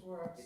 works.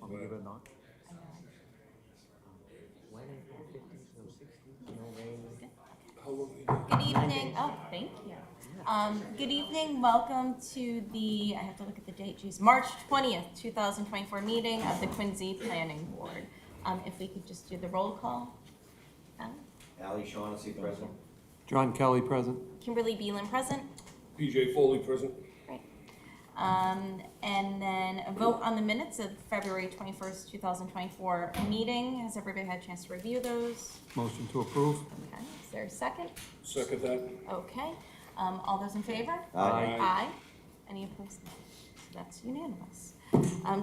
Want me to give it a knock? When April 50s, no 60s, no rain. Good evening. Oh, thank you. Good evening. Welcome to the, I have to look at the date, geez, March 20th, 2024 meeting of the Quincy Planning Board. If we could just do the roll call. Ali Shaughnessy, present. John Kelly, present. Kimberly Beelan, present. PJ Foley, present. Great. And then a vote on the minutes of February 21st, 2024 meeting. Has everybody had a chance to review those? Motion to approve. Okay. Is there a second? Second that. Okay. All those in favor? Aye. Aye. Any opposed? No. So that's unanimous.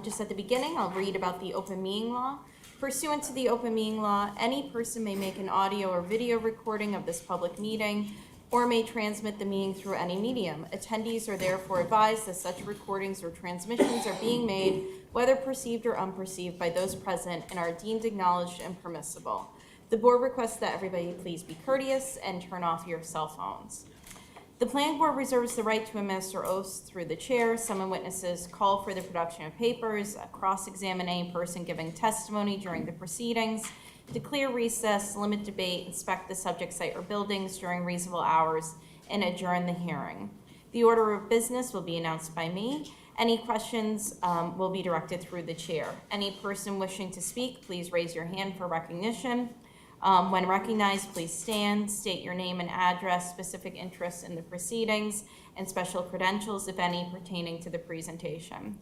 Just at the beginning, I'll read about the open meeting law. Pursuant to the open meeting law, any person may make an audio or video recording of this public meeting or may transmit the meeting through any medium. Attendees are therefore advised that such recordings or transmissions are being made, whether perceived or unperceived, by those present and are deemed acknowledged and permissible. The board requests that everybody please be courteous and turn off your cell phones. The planning board reserves the right to administer oaths through the chair, summon witnesses, call for the production of papers, cross-examine any person giving testimony during the proceedings, declare recess, limit debate, inspect the subject site or buildings during reasonable hours, and adjourn the hearing. The order of business will be announced by me. Any questions will be directed through the chair. Any person wishing to speak, please raise your hand for recognition. When recognized, please stand, state your name and address, specific interests in the proceedings, and special credentials, if any, pertaining to the presentation.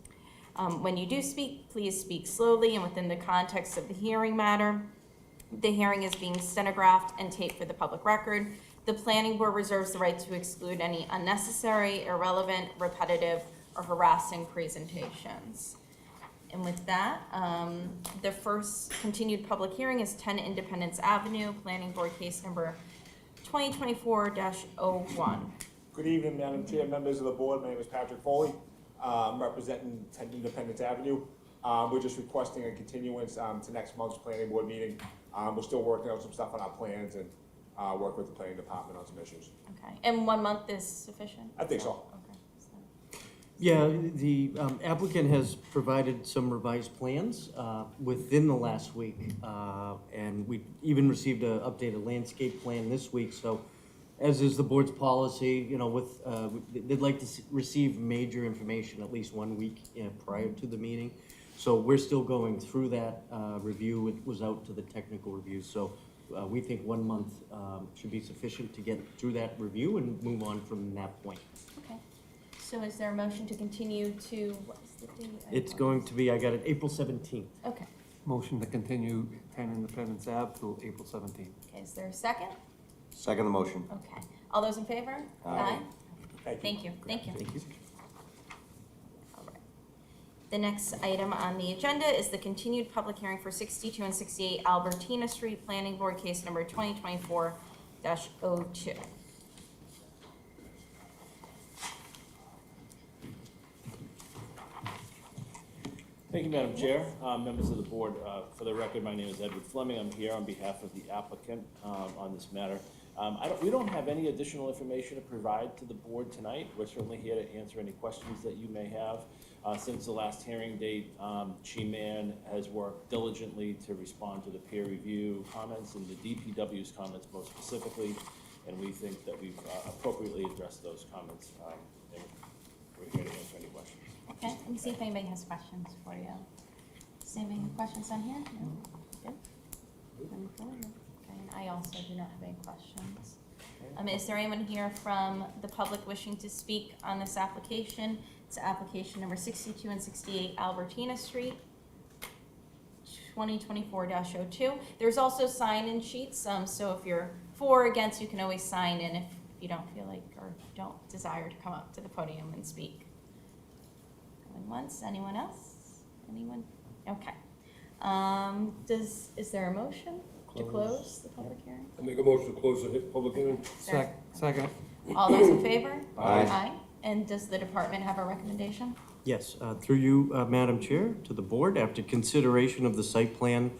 When you do speak, please speak slowly and within the context of the hearing matter. The hearing is being stenographed and taped for the public record. The planning board reserves the right to exclude any unnecessary, irrelevant, repetitive, or harassing presentations. And with that, the first continued public hearing is 10 Independence Avenue, Planning Board case number 2024-01. Good evening, Madam Chair, members of the board. My name is Patrick Foley. I'm representing 10 Independence Avenue. We're just requesting a continuance to next month's planning board meeting. We're still working out some stuff on our plans and work with the planning department on some issues. Okay, and 1 month is sufficient? I think so. Okay. So- Yeah, the applicant has provided some revised plans within the last week. And we even received an updated landscape plan this week. So as is the board's policy, you know, they'd like to receive major information at least 1 week prior to the meeting. So we're still going through that review. It was out to the technical review. So we think 1 month should be sufficient to get through that review and move on from that point. Okay. So is there a motion to continue to, what is the date? It's going to be, I got it, April 17th. Okay. Motion to continue 10 Independence Ave till April 17th. Okay, is there a second? Second the motion. Okay. All those in favor? Aye. Thank you. Thank you. Thank you. All right. The next item on the agenda is the continued public hearing for 62 and 68 Albertina Street, Planning Board case number 2024-02. Thank you, Madam Chair. Members of the board, for the record, my name is Edward Fleming. I'm here on behalf of the applicant on this matter. We don't have any additional information to provide to the board tonight. We're certainly here to answer any questions that you may have. Since the last hearing date, Chi-Man has worked diligently to respond to the peer review comments and the DPW's comments most specifically, and we think that we've appropriately addressed those comments. And we're here to answer any questions. Okay, let me see if anybody has questions for you. Does anybody have questions on here? No? Good? Number 4? Okay, and I also do not have any questions. Is there anyone here from the public wishing to speak on this application? It's application number 62 and 68 Albertina Street, 2024-02. There's also sign-in sheets, so if you're for or against, you can always sign in if you don't feel like or don't desire to come up to the podium and speak. Going once, anyone else? Anyone? Okay. Is there a motion to close the public hearing? I make a motion to close the public hearing. Second. All those in favor? Aye. And does the department have a recommendation? Yes, through you, Madam Chair, to the board, after consideration of the site plan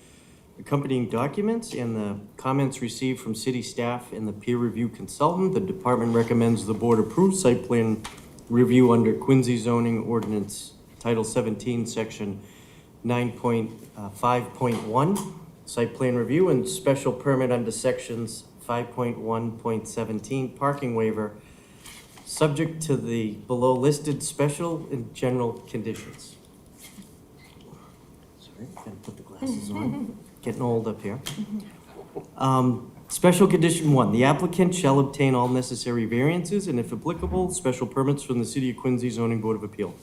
accompanying documents and the comments received from city staff and the peer review consultant, the department recommends the board approve site plan review under Quincy zoning ordinance Title 17, Section 9.5.1, site plan review and special permit under sections 5.1.17, parking waiver, subject to the below listed special and general conditions. Sorry, gotta put the glasses on, getting old up here. Special condition 1, the applicant shall obtain all necessary variances and if applicable, special permits from the City of Quincy Zoning Board of Appeal.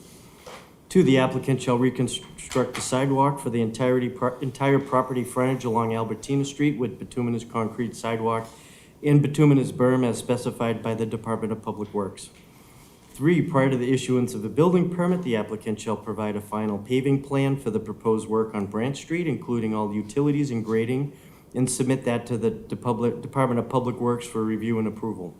2, the applicant shall reconstruct the sidewalk for the entire property frontage along Albertina Street with bituminous concrete sidewalk and bituminous berm as specified by the Department of Public Works. 3, prior to the issuance of a building permit, the applicant shall provide a final paving plan for the proposed work on Branch Street, including all utilities and grading, and submit that to the Department of Public Works for review and approval.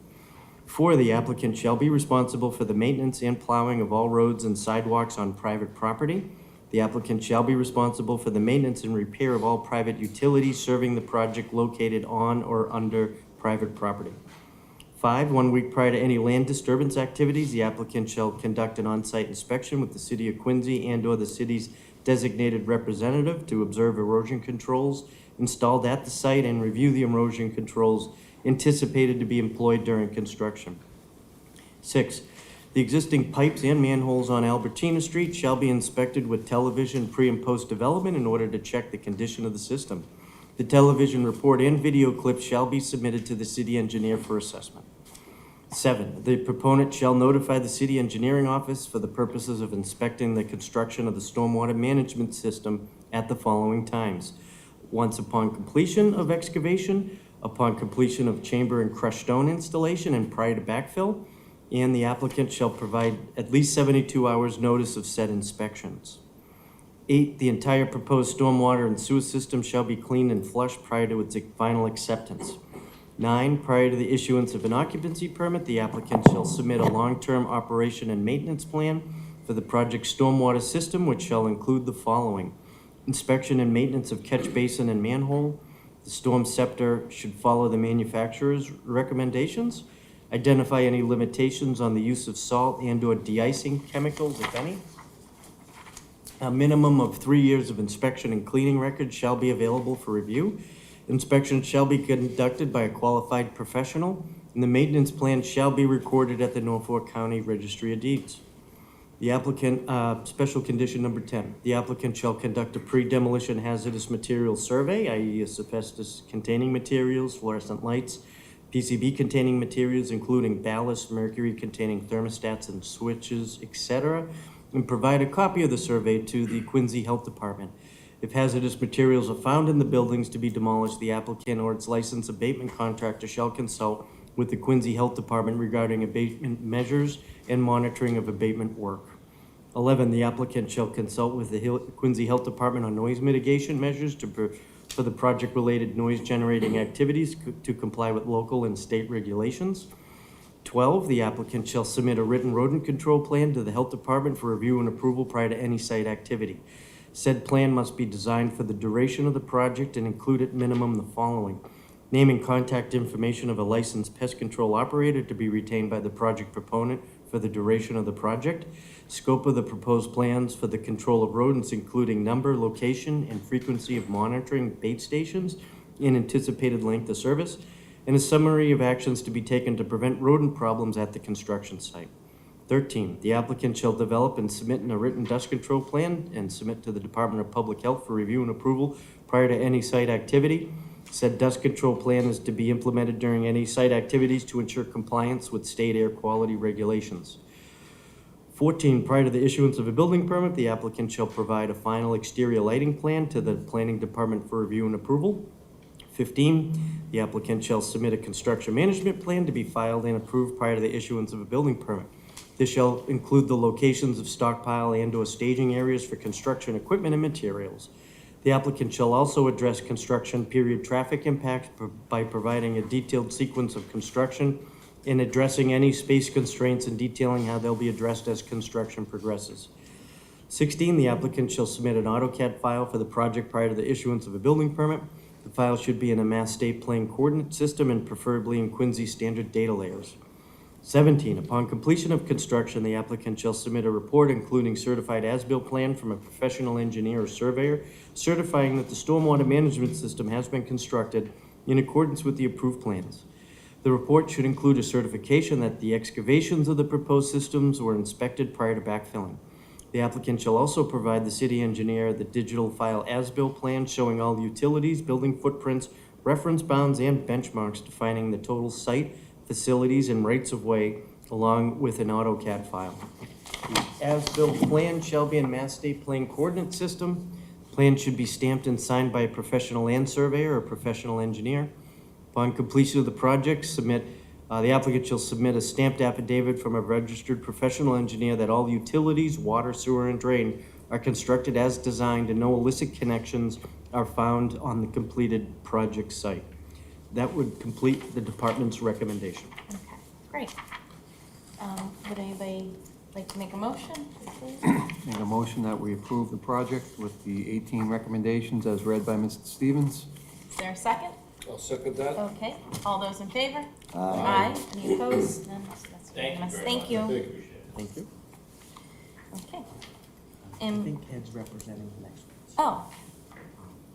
4, the applicant shall be responsible for the maintenance and plowing of all roads and sidewalks on private property. The applicant shall be responsible for the maintenance and repair of all private utilities serving the project located on or under private property. 5, 1 week prior to any land disturbance activities, the applicant shall conduct an on-site inspection with the City of Quincy and/or the city's designated representative to observe erosion controls installed at the site and review the erosion controls anticipated to be employed during construction. 6, the existing pipes and manholes on Albertina Street shall be inspected with television pre- and post-development in order to check the condition of the system. The television report and video clips shall be submitted to the city engineer for assessment. 7, the proponent shall notify the city engineering office for the purposes of inspecting the construction of the stormwater management system at the following times: once upon completion of excavation, upon completion of chamber and crushed stone installation, and prior to backfill, and the applicant shall provide at least 72 hours notice of said inspections. 8, the entire proposed stormwater and sewer system shall be cleaned and flushed prior to its final acceptance. 9, prior to the issuance of an occupancy permit, the applicant shall submit a long-term operation and maintenance plan for the project's stormwater system, which shall include the following: inspection and maintenance of catch basin and manhole. The storm scepter should follow the manufacturer's recommendations. Identify any limitations on the use of salt and/or de-icing chemicals, if any. A minimum of 3 years of inspection and cleaning records shall be available for review. Inspection shall be conducted by a qualified professional, and the maintenance plan shall be recorded at the Norfolk County Registry of Deeds. The applicant, special condition number 10, the applicant shall conduct a pre-demolition hazardous materials survey, i.e. asbestos-containing materials, fluorescent lights, PCB-containing materials, including ballast, mercury-containing thermostats and switches, etc., and provide a copy of the survey to the Quincy Health Department. If hazardous materials are found in the buildings to be demolished, the applicant or its licensed abatement contractor shall consult with the Quincy Health Department regarding abatement measures and monitoring of abatement work. 11, the applicant shall consult with the Quincy Health Department on noise mitigation measures for the project-related noise-generating activities to comply with local and state regulations. 12, the applicant shall submit a written rodent control plan to the Health Department for review and approval prior to any site activity. Said plan must be designed for the duration of the project and include at minimum the following: name and contact information of a licensed pest control operator to be retained by the project proponent for the duration of the project, scope of the proposed plans for the control of rodents, including number, location, and frequency of monitoring bait stations, and anticipated length of service, and a summary of actions to be taken to prevent rodent problems at the construction site. 13, the applicant shall develop and submit a written dust control plan and submit to the Department of Public Health for review and approval prior to any site activity. Said dust control plan is to be implemented during any site activities to ensure compliance with state air quality regulations. 14, prior to the issuance of a building permit, the applicant shall provide a final exterior lighting plan to the Planning Department for review and approval. 15, the applicant shall submit a construction management plan to be filed and approved prior to the issuance of a building permit. This shall include the locations of stockpile and/or staging areas for construction equipment and materials. The applicant shall also address construction period traffic impacts by providing a detailed sequence of construction and addressing any space constraints and detailing how they'll be addressed as construction progresses. 16, the applicant shall submit an AutoCAD file for the project prior to the issuance of a building permit. The file should be in a Mass State Plane coordinate system and preferably in Quincy standard data layers. 17, upon completion of construction, the applicant shall submit a report including certified as-built plan from a professional engineer or surveyor certifying that the stormwater management system has been constructed in accordance with the approved plans. The report should include a certification that the excavations of the proposed systems were inspected prior to backfilling. The applicant shall also provide the city engineer the digital file as-built plan showing all the utilities, building footprints, reference bounds, and benchmarks defining the total site, facilities, and rights-of-way, along with an AutoCAD file. The as-built plan shall be in Mass State Plan Coordinate System. Plan should be stamped and signed by a professional land surveyor or professional engineer. Upon completion of the project, the applicant shall submit a stamped affidavit from a registered professional engineer that all utilities, water, sewer, and drain are constructed as designed and no illicit connections are found on the completed project site. That would complete the department's recommendation. Okay, great. Would anybody like to make a motion, please? Make a motion that we approve the project with the 18 recommendations as read by Mr. Stevens. Is there a second? I'll second that. Okay, all those in favor? Aye. Any opposed? None, so that's Thank you unanimous. very Thank much. you. Thank you. Thank you. Okay. I And, think Ed's representing the next one. oh,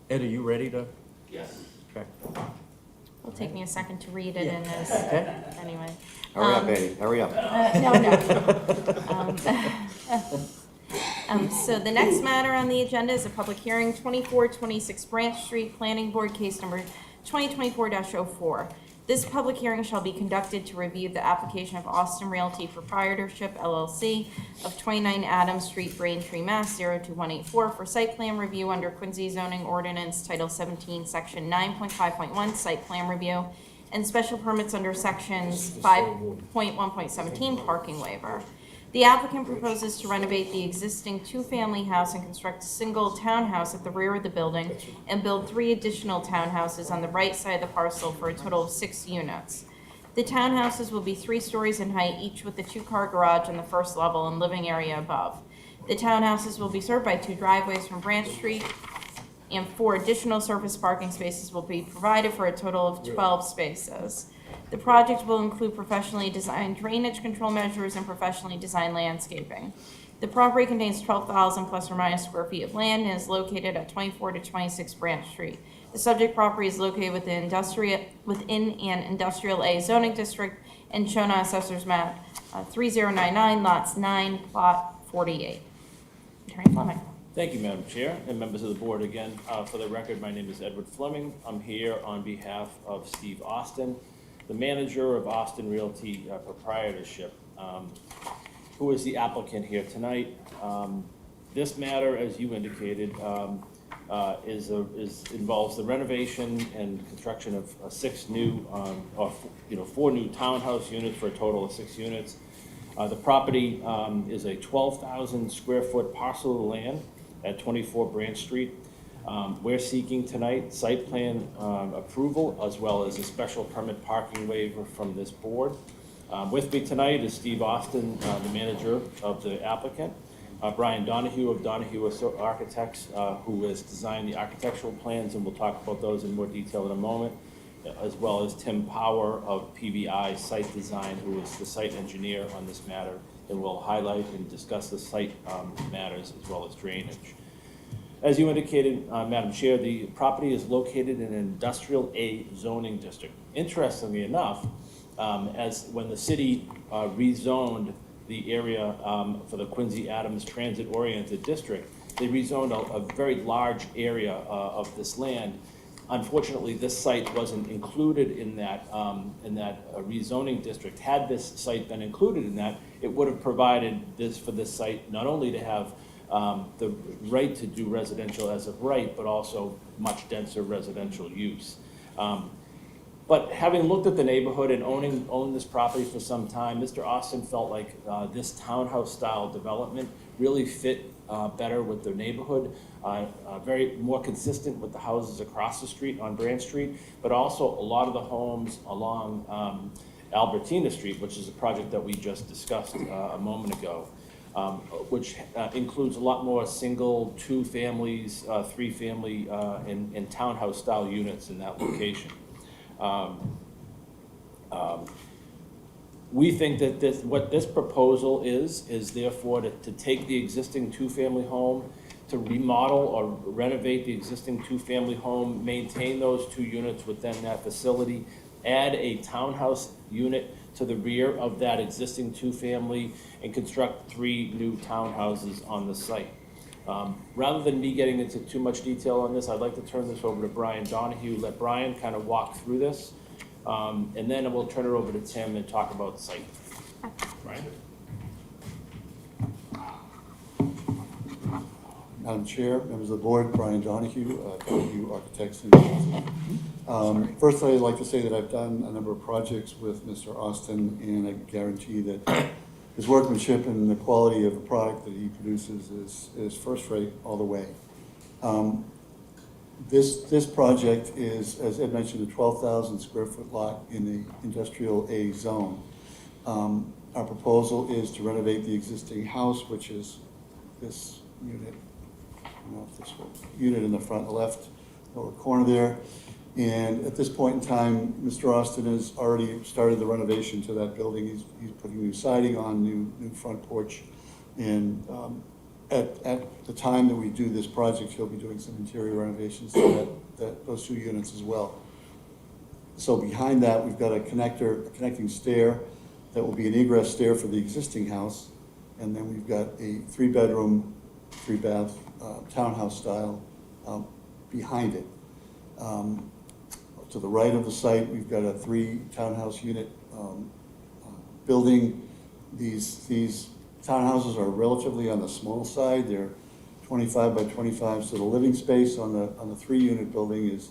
Ed, are you ready to? Yes. Okay. it'll take me a second to read it in this, Okay. anyway. Hurry up, Um, Eddie, hurry up. No. So the next matter on the agenda is a public hearing, 2426 Branch Street, Planning Board, case number 2024-04. This public hearing shall be conducted to review the application of Austin Realty Proprietorship LLC of 29 Adams Street, Braintree, Mass. 02184 for site plan review under Quincy zoning ordinance Title 17, Section 9.5.1 site plan review, and special permits under Sections 5.1.17 parking waiver. The applicant proposes to renovate the existing two-family house and construct a single townhouse at the rear of the building and build 3 additional townhouses on the right side of the parcel for a total of 6 units. The townhouses will be 3 stories in height, each with a 2-car garage on the first level and living area above. The townhouses will be served by 2 driveways from Branch Street, and 4 additional surface parking spaces will be provided for a total of 12 spaces. The project will include professionally designed drainage control measures and professionally designed landscaping. The property contains 12,000 plus or minus square feet of land and is located at 24 to 26 Branch Street. The subject property is located within an industrial A zoning district and shown on Assessor's Map 3099, lots 9, plot 48. Attorney Fleming. Thank you, Madam Chair, and members of the board. Again, for the record, my name is Edward Fleming. I'm here on behalf of Steve Austin, the manager of Austin Realty Proprietorship, who is the applicant here tonight. This matter, as you indicated, involves the renovation and construction of 6 new, 4 new townhouse units for a total of 6 units. The property is a 12,000 square foot parcel of land at 24 Branch Street. We're seeking tonight site plan approval as well as a special permit parking waiver from this board. With me tonight is Steve Austin, the manager of the applicant, Brian Donahue of Donahue Architects, who has designed the architectural plans, and we'll talk about those in more detail in a moment, as well as Tim Power of PVI Site Design, who is the site engineer on this matter, and will highlight and discuss the site matters as well as drainage. As you indicated, Madam Chair, the property is located in an industrial A zoning district. Interestingly enough, as when the city rezoned the area for the Quincy Adams Transit-Oriented District, they rezoned a very large area of this land. Unfortunately, this site wasn't included in that rezoning district. Had this site been included in that, it would have provided this for this site not only to have the right to do residential as of right, but also much denser residential use. But having looked at the neighborhood and owned this property for some time, Mr. Austin felt like this townhouse style development really fit better with the neighborhood, very more consistent with the houses across the street on Branch Street, but also a lot of the homes along Albertina Street, which is a project that we just discussed a moment ago. Which includes a lot more single, 2 families, 3 family, and townhouse style units in that location. We think that what this proposal is therefore to take the existing two-family home, to remodel or renovate the existing two-family home, maintain those 2 units within that facility, add a townhouse unit to the rear of that existing two-family, and construct 3 new townhouses on the site. Rather than me getting into too much detail on this, I'd like to turn this over to Brian Donahue, let Brian kind of walk through this, and then we'll turn it over to Tim and talk about the site. Brian? Madam Chair, members of the board, Brian Donahue, Donahue Architects and Consultants. First, I'd like to say that I've done a number of projects with Mr. Austin, and I guarantee that his workmanship and the quality of the product that he produces is first rate all the way. This project is, as Ed mentioned, a 12,000 square foot lot in the industrial A zone. Our proposal is to renovate the existing house, which is this unit. I don't know if this unit in the front left lower corner there. And at this point in time, Mr. Austin has already started the renovation to that building. He's putting new siding on, new front porch. And at the time that we do this project, he'll be doing some interior renovations to those 2 units as well. So behind that, we've got a connecting stair that will be an egress stair for the existing house. And then we've got a 3-bedroom, 3-bath townhouse style behind it. To the right of the site, we've got a 3 townhouse unit building. These townhouses are relatively on the small side. They're 25 by 25, so the living space on the 3-unit building is,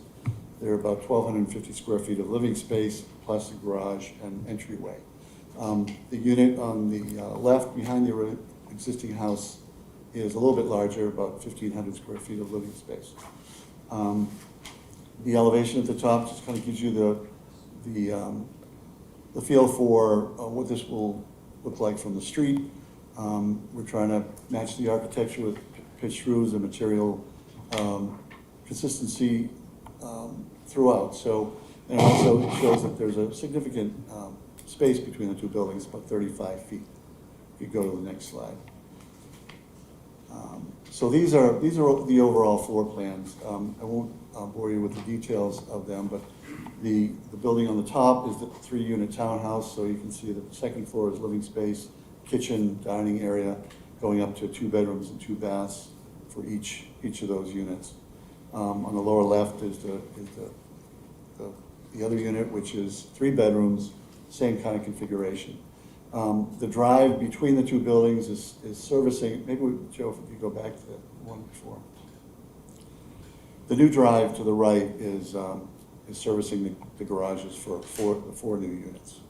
they're about 1,250 square feet of living space, plus the garage and entryway. The unit on the left behind the existing house is a little bit larger, about 1,500 square feet of living space. The elevation at the top just kind of gives you the feel for what this will look like from the street. We're trying to match the architecture with pitched roofs and material consistency throughout. So, and also it shows that there's a significant space between the 2 buildings, about 35 feet. If you go to the next slide. So these are the overall floor plans. I won't bore you with the details of them, but the building on the top is the 3-unit townhouse, so you can see that the 2nd floor is living space, kitchen, dining area, going up to 2 bedrooms and 2 baths for each of those units. On the lower left is the other unit, which is 3 bedrooms, same kind of configuration. The drive between the 2 buildings is servicing, maybe Joe, if you go back to the one before. The new drive to the right is servicing the garages for the 4 new units.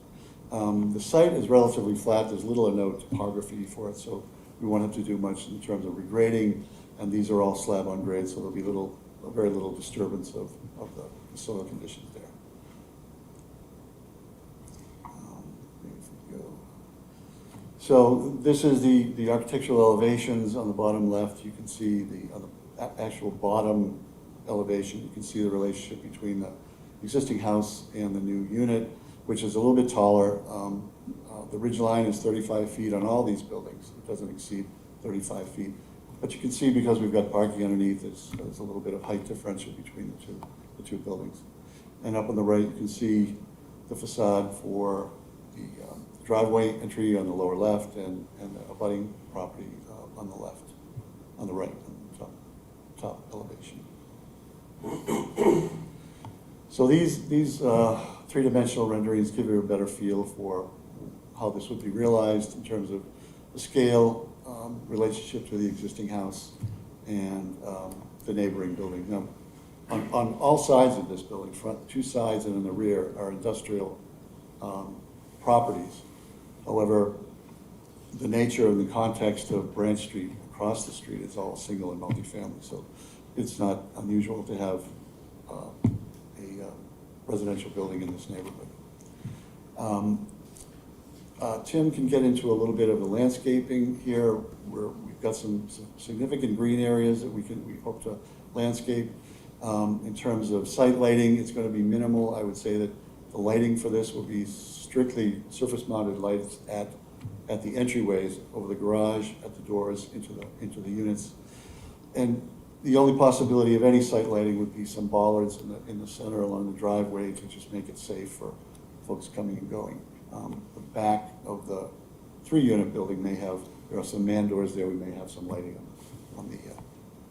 The site is relatively flat. There's little or no topography for it, so we won't have to do much in terms of regrading, and these are all slab on grade, so there'll be very little disturbance of the soil conditions there. So this is the architectural elevations on the bottom left. You can see on the actual bottom elevation, you can see the relationship between the existing house and the new unit, which is a little bit taller. The ridge line is 35 feet on all these buildings. It doesn't exceed 35 feet. But you can see, because we've got parking underneath, there's a little bit of height differential between the two buildings. And up on the right, you can see the facade for the driveway entry on the lower left and the abutting property on the left, on the right, on the top elevation. So these 3-dimensional renderings give you a better feel for how this would be realized in terms of the scale, relationship to the existing house, and the neighboring building. Now, on all sides of this building, front 2 sides and in the rear, are industrial properties. However, the nature and the context of Branch Street across the street is all single and multifamily, so it's not unusual to have a residential building in this neighborhood. Tim can get into a little bit of the landscaping here, where we've got some significant green areas that we hope to landscape. In terms of site lighting, it's going to be minimal. I would say that The lighting for this will be strictly surface-mounted lights at the entryways, over the garage, at the doors, into the units. And the only possibility of any site lighting would be some bollards in the center along the driveway to just make it safe for folks coming and going. The back of the 3-unit building there are some man doors there, we may have some lighting on the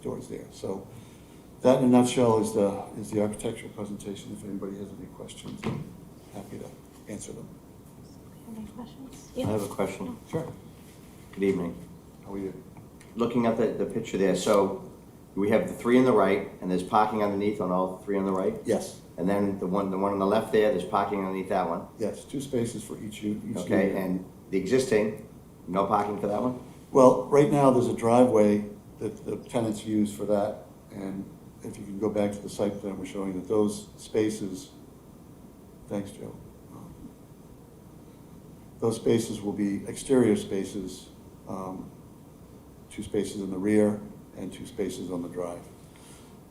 doors there. So that in a nutshell is the architectural presentation. If anybody has any questions, I'm happy to answer them. Any questions? I have a question. Sure. Good evening. How are you? Looking at the picture there, so we have the 3 on the right, and there's parking underneath on all 3 on the right? Yes, And then the one on the left there, there's parking underneath that one? yes, 2 spaces for each unit. Okay, and the existing, no parking for that one? Well, right now, there's a driveway that the tenants use for that, and if you can go back to the site plan, we're showing that those spaces, thanks, Joe. Those spaces will be exterior spaces, 2 spaces in the rear and 2 spaces on the drive.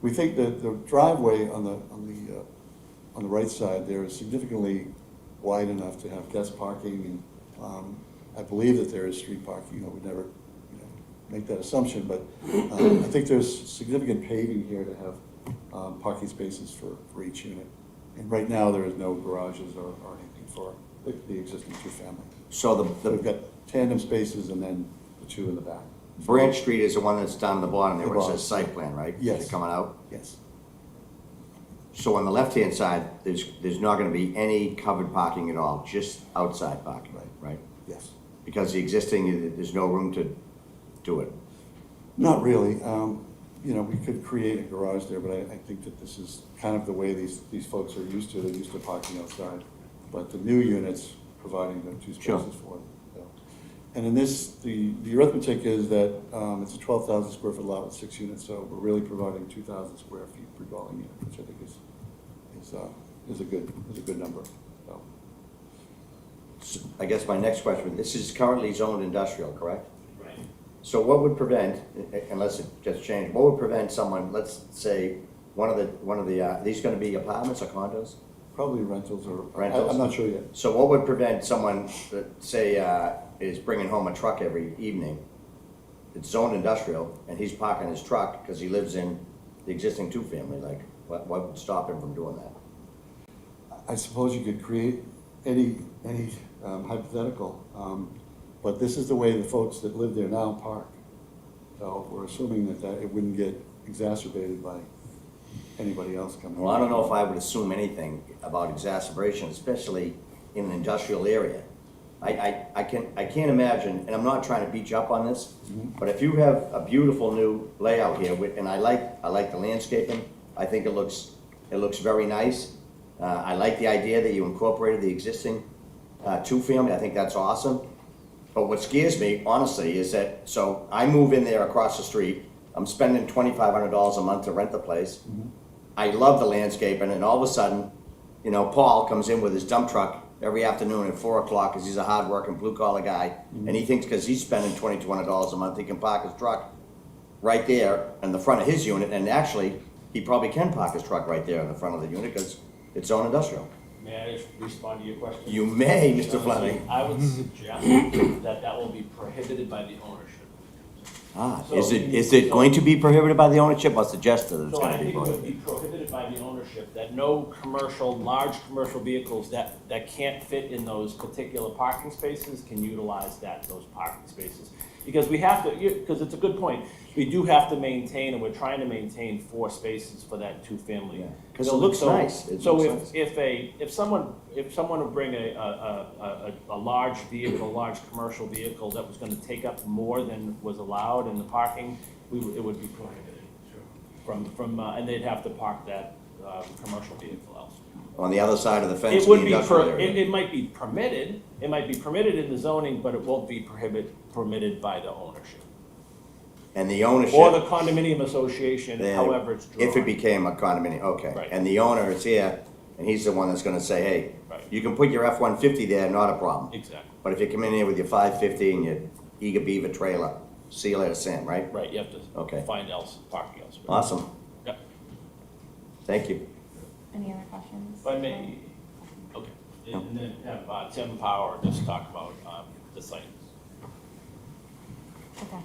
We think that the driveway on the right side there is significantly wide enough to have guest parking, and I believe that there is street parking. You know, we never make that assumption, but I think there's significant paving here to have parking spaces for each unit. And right now, there is no garages or anything for the existing 2-family. So So we've the got tandem spaces and then the 2 in the back. Branch Street is the one that's down at the bottom there, where it The says bottom. site plan, right? Yes. They're coming out? Yes. So on the left-hand side, there's not gonna be any covered parking at all, just outside parking, right? Yes. Because the existing, there's no room to do it. Not really. We could create a garage there, but I think that this is kind of the way these folks are used to. They're used to parking outside. But the new units, providing the 2 Sure. spaces for them. So. And in this, the arithmetic is that it's a 12,000 square foot lot with 6 units, so we're really providing 2,000 square feet per dwelling unit, which I think is a good number. So. So I guess my next question, this is currently zoned industrial, correct? Right. So what would prevent, unless it just changed, what would prevent someone, let's say, one of the, are these gonna be apartments or condos? Probably rentals or, Rentals? I'm not sure yet. So what would prevent someone that, say, is bringing home a truck every evening? It's zoned industrial, and he's parking his truck because he lives in the existing 2-family, like, what would stop him from doing that? I suppose you could create any hypothetical, but this is the way the folks that live there now park. So we're assuming that it wouldn't get exacerbated by anybody else coming. Well, I don't know if I would assume anything about exacerbation, especially in an industrial area. I can't imagine, and I'm not trying to beat you up on this, but if you have a beautiful new layout here, and I like the landscaping, I think it looks very nice. I like the idea that you incorporated the existing 2-family, I think that's awesome. But what scares me, honestly, is that, so I move in there across the street, I'm spending $2,500 a month to rent the place. I love the landscape, and then all of a sudden, Paul comes in with his dump truck every afternoon at 4 o'clock, because he's a hard-working, blue-collar guy, and he thinks because he's spending $2,200 a month, he can park his truck right there in the front of his unit, and actually, he probably can park his truck right there in the front of the unit, because it's zone industrial. May I respond to your question? You may, Mr. Fleming. I would suggest that will be prohibited by the ownership. Is it going to be prohibited by the ownership, or suggested that it's So I gonna be think it would prohibited? be prohibited by the ownership, that no large commercial vehicles that can't fit in those particular parking spaces can utilize those parking spaces. Because we have to, because it's a good point, we do have to maintain, and we're trying to maintain 4 spaces for that 2-family. Yeah, 'cause it looks nice. It So looks if someone would bring a large vehicle, large commercial vehicle that was gonna take up more than was allowed in the parking, it would be prohibited. And they'd have to park that, commercial vehicle elsewhere. On the other side of the fence It in would the be, industrial area? it might be permitted in the zoning, but it won't be permitted by the ownership. And the ownership? Or the condominium association, then however it's drawn. If it became a condominium, okay. Right. And the owner is here, and he's the one that's gonna say, hey, Right. you can put your F-150 there, not a problem. Exactly, But if you come in here with your 550 and your Eager Beaver trailer, see you later, Sam, right? right, you have to Okay. find parking elsewhere. Awesome. Yep. Thank you. Any other questions? If I may, okay. And then have Tim Power just talk about the site. Okay.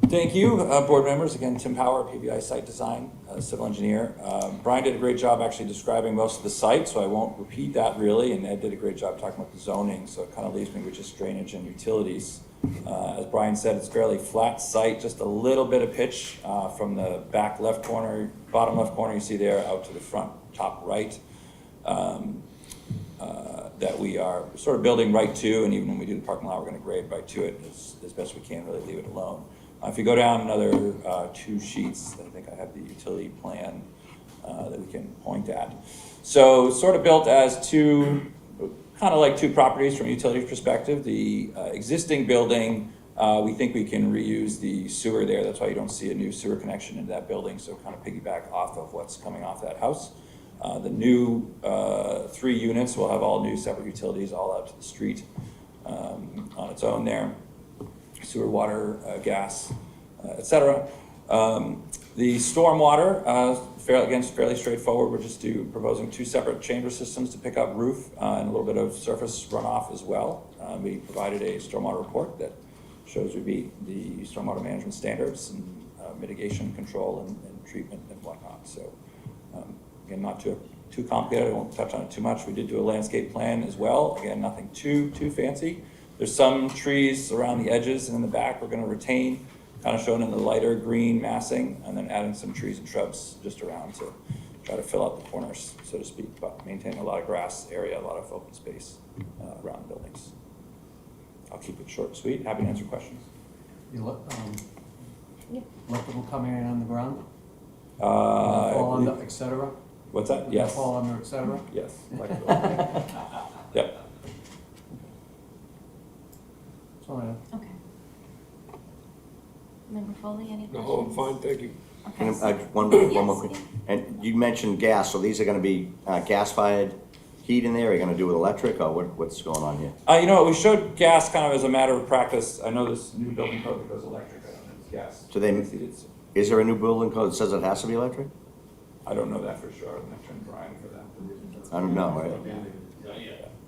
Thank you, board members. Again, Tim Power, PBI Site Design, civil engineer. Brian did a great job actually describing most of the site, so I won't repeat that really, and Ed did a great job talking about the zoning, so it kind of leaves me with just drainage and utilities. As Brian said, it's a fairly flat site, just a little bit of pitch from the back left corner, bottom left corner you see there, out to the front top right. That we are sort of building right to, and even when we do the parking lot, we're gonna grade right to it as best we can, really leave it alone. If you go down another 2 sheets, I think I have the utility plan that we can point at. So sort of built as two properties from a utility perspective. The existing building, we think we can reuse the sewer there. That's why you don't see a new sewer connection into that building, so kind of piggyback off of what's coming off that house. The new 3 units will have all new separate utilities all out to the street on its own there. Sewer, water, gas, et cetera. The stormwater, fairly straightforward. We're just proposing 2 separate chamber systems to pick up roof and a little bit of surface runoff as well. We provided a stormwater report that shows we meet the stormwater management standards and mitigation control and treatment and whatnot. So again, not too complicated. I won't touch on it too much. We did do a landscape plan as well. Again, nothing too fancy. There's some trees around the edges and in the back we're gonna retain, kind of shown in the lighter green massing, and then adding some trees and shrubs just around to try to fill out the corners, so to speak, but maintaining a lot of grass area, a lot of open space around the buildings. I'll keep it short and sweet. Happy to answer questions. Electrical coming in on the ground? I Fall under, believe- et cetera? What's that? Yes. Fall under, et cetera? Yes. Electrical. Yep. That's all I have. Okay. Member Foley, any questions? No, I'm fine, thank you. Okay, And, so- one Yes, more quick, yeah. and you mentioned gas, so these are gonna be gas-fired heat in there, are you gonna do with electric, or what's going on here? You know what, we showed gas kind of as a matter of practice. I know this new building code that goes electric, I don't know if it's gas. So is there a new building code that says it has to be electric? I don't know that for sure. I'm not trying Brian for that. I don't know, right?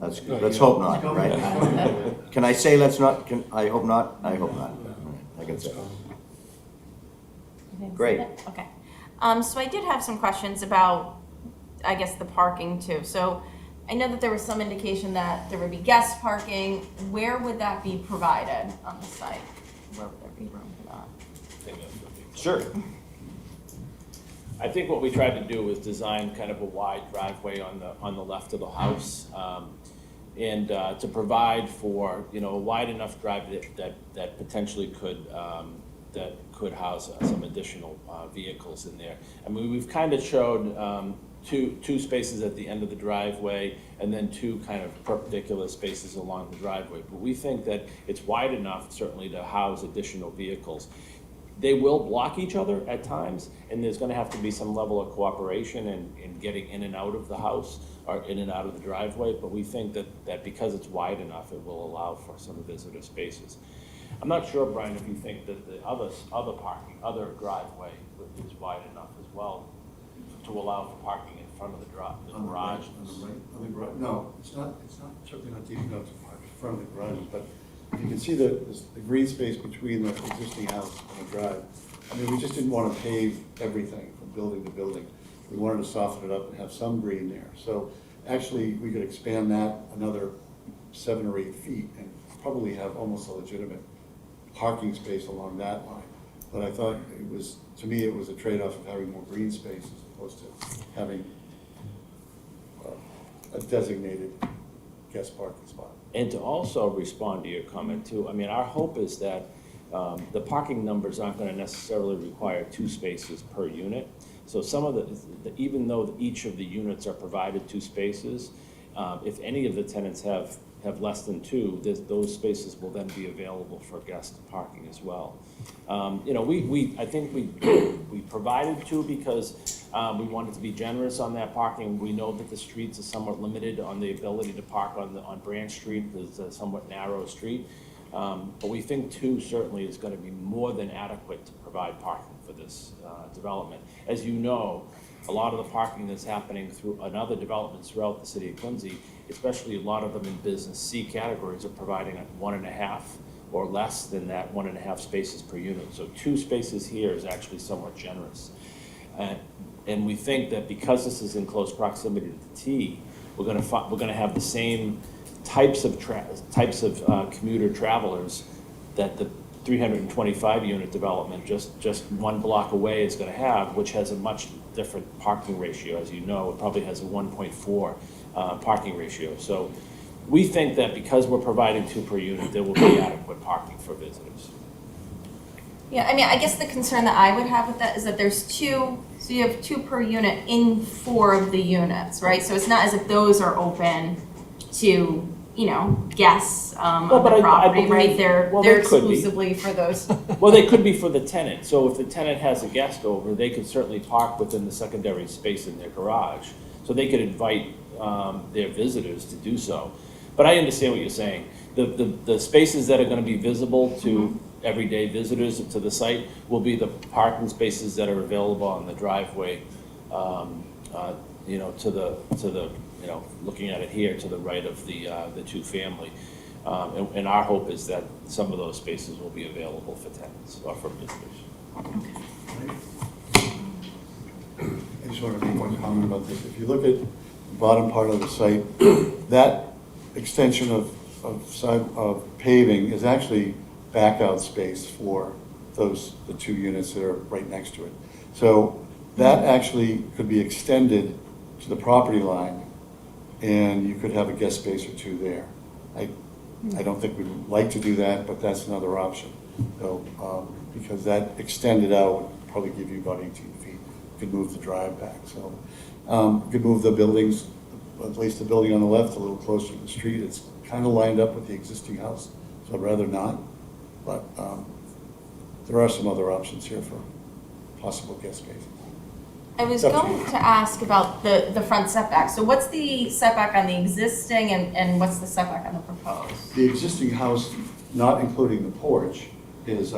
Let's hope not, right? Can I say let's not, I hope not, I hope not. I can say. Okay, Great. Okay. So I did have some questions about, I guess, the parking too. So I know that there was some indication that there would be guest parking. Where would that be provided on the site? Where would there be room for that? Sure. I think what we tried to do was design kind of a wide driveway on the left of the house, and to provide for, you know, a wide enough drive that potentially could house some additional vehicles in there. I mean, we've kind of showed two spaces at the end of the driveway and then 2 kind of perpendicular spaces along the driveway. But we think that it's wide enough certainly to house additional vehicles. They will block each other at times, and there's gonna have to be some level of cooperation in getting in and out of the house or in and out of the driveway, but we think that because it's wide enough, it will allow for some visitor spaces. I'm not sure, Brian, if you think that the other driveway is wide enough as well to allow for parking in front of the garage. No, it's not, certainly not deep enough to park in front of the garage, but you can see the green space between the existing house and the drive. I mean, we just didn't want to pave everything from building to building. We wanted to soften it up and have some green there. So actually, we could expand that another 7 or 8 feet and probably have almost a legitimate parking space along that line. But I thought to me, it was a trade-off of having more green space as opposed to having a designated guest parking spot. And to also respond to your comment too, I mean, our hope is that the parking numbers aren't gonna necessarily require 2 spaces per unit. So some of even though each of the units are provided 2 spaces, if any of the tenants have less than 2, those spaces will then be available for guest parking as well. You know, I think we provided 2 because we wanted to be generous on that parking. We know that the streets are somewhat limited on the ability to park on Branch Street. It's a somewhat narrow street. But we think two certainly is gonna be more than adequate to provide parking for this development. As you know, a lot of the parking that's happening through another developments throughout the city of Quincy, especially a lot of them in business C categories, are providing 1.5 or less than that 1.5 spaces per unit. So 2 spaces here is actually somewhat generous. And we think that because this is in close proximity to the T, we're gonna have the same types of commuter travelers that the 325 unit development just 1 block away is gonna have, which has a much different parking ratio. As you know, it probably has a 1.4 parking ratio. So we think that because we're providing 2 per unit, there will be adequate parking for visitors. Yeah, I mean, I guess the concern that I would have with that is that there's 2, so you have 2 per unit in 4 of the units, right? So it's not as if those are open to, you know, guests of Well, but the I property, believe- right? They're well, they could be. exclusively for those. Well, they could be for the tenant, so if the tenant has a guest over, they could certainly park within the secondary space in their garage. So they could invite their visitors to do so. But I understand what you're saying. The spaces that are gonna be visible to everyday visitors to the site will be the parking spaces that are available on the driveway, you know, to the, you know, looking at it here, to the right of the 2-family. And our hope is that some of those spaces will be available for tenants or for visitors. I just want to make one comment about this. If you look at the bottom part of the site, that extension of paving is actually back out space for the 2 units that are right next to it. So that actually could be extended to the property line, and you could have a guest space or 2 there. I don't think we'd like to do that, but that's another option. So, because that extended out would probably give you about 18 feet. You could move the drive back, so. You could move the buildings, at least the building on the left, a little closer to the street. It's kind of lined up with the existing house, so I'd rather not. But there are some other options here for possible guest space. I was Up to going you. to ask about the front setback. So what's the setback on the existing and what's the setback on the proposed? The existing house, not including the porch, is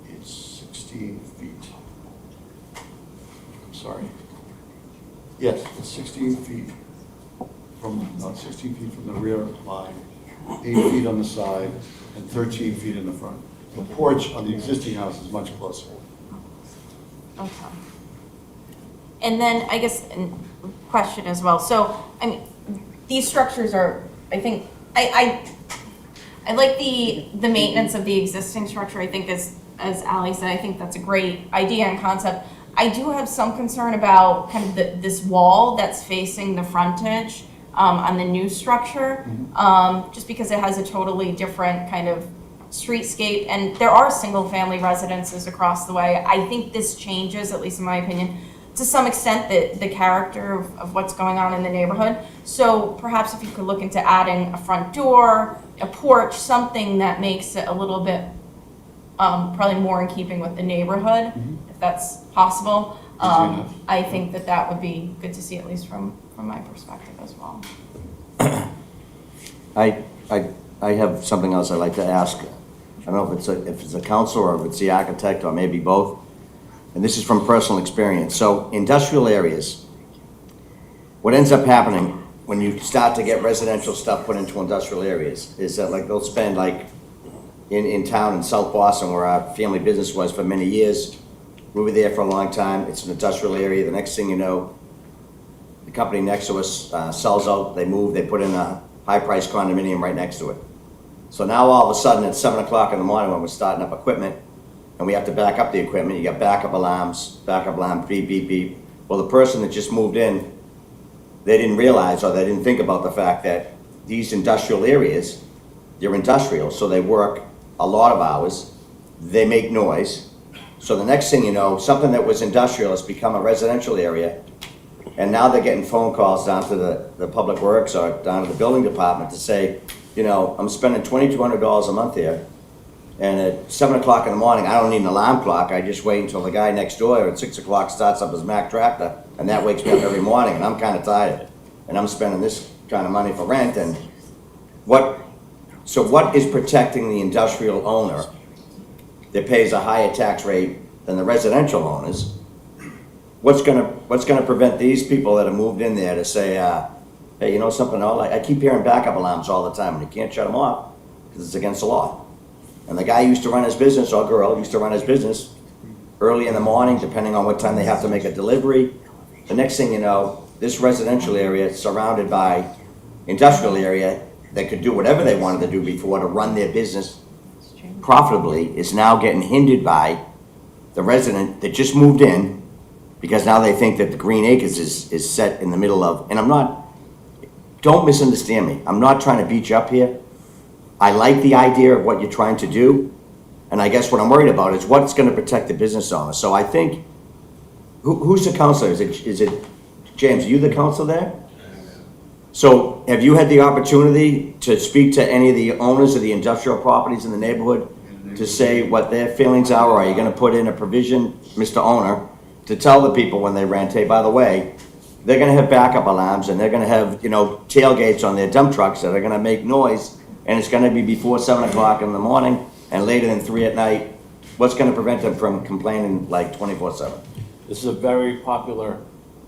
it's 16 feet. I'm sorry. Yes, it's 16 feet from, not 16 feet from the rear line, 8 feet on the side, and 13 feet in the front. The porch on the existing house is much closer. Okay. And then I guess a question as well. So, I mean, these structures are, I think, I like the maintenance of the existing structure. I think as Ally said, I think that's a great idea and concept. I do have some concern about kind of this wall that's facing the frontage on the new structure, just because it has a totally different kind of streetscape, and there are single-family residences across the way. I think this changes, at least in my opinion, to some extent, the character of what's going on in the neighborhood. So perhaps if you could look into adding a front door, a porch, something that makes it a little bit probably more in keeping with the neighborhood, if that's possible. Easy enough. I think that would be good to see, at least from my perspective as well. I have something else I'd like to ask. I don't know if it's a council or if it's the architect or maybe both. And this is from personal experience. So industrial areas, what ends up happening when you start to get residential stuff put into industrial areas is that like they'll spend like in town in South Boston where our family business was for many years. We were there for a long time. It's an industrial area. The next thing you know, the company next to us sells out, they move, they put in a high-priced condominium right next to it. So now all of a sudden it's 7 o'clock in the morning when we're starting up equipment and we have to back up the equipment. You got backup alarms, backup alarm, beep, beep, beep. Well, the person that just moved in, they didn't realize or they didn't think about the fact that these industrial areas, they're industrial, so they work a lot of hours, they make noise. So the next thing you know, something that was industrial has become a residential area, and now they're getting phone calls down to the public works or down to the building department to say, you know, I'm spending $2,200 a month here, and at 7 o'clock in the morning, I don't need an alarm clock, I just wait until the guy next door at 6 o'clock starts up his Mack tractor, and that wakes me up every morning, and I'm kinda tired, and I'm spending this kind of money for rent, and what So what is protecting the industrial owner that pays a higher tax rate than the residential owners? What's gonna prevent these people that have moved in there to say, hey, you know something, I keep hearing backup alarms all the time, and you can't shut them off, because it's against the law. And the guy used to run his business, or girl used to run his business early in the morning, depending on what time they have to make a delivery. The next thing you know, this residential area surrounded by industrial area that could do whatever they wanted to do before to run their business profitably is now getting hindered by the resident that just moved in, because now they think that the Green Acres is set in the middle of, and don't misunderstand me, I'm not trying to beat you up here. I like the idea of what you're trying to do, and I guess what I'm worried about is what's gonna protect the business owner. So I think, who's the counselor? Is it, James, are you the counselor there? So have you had the opportunity to speak to any of the owners of the industrial properties in the neighborhood to say what their feelings are, or are you gonna put in a provision, Mr. Owner, to tell the people when they rent, hey, by the way, they're gonna have backup alarms, and they're gonna have, tailgates on their dump trucks that are gonna make noise, and it's gonna be before 7 o'clock in the morning and later than 3 at night. What's gonna prevent them from complaining like 24/7? This is a very popular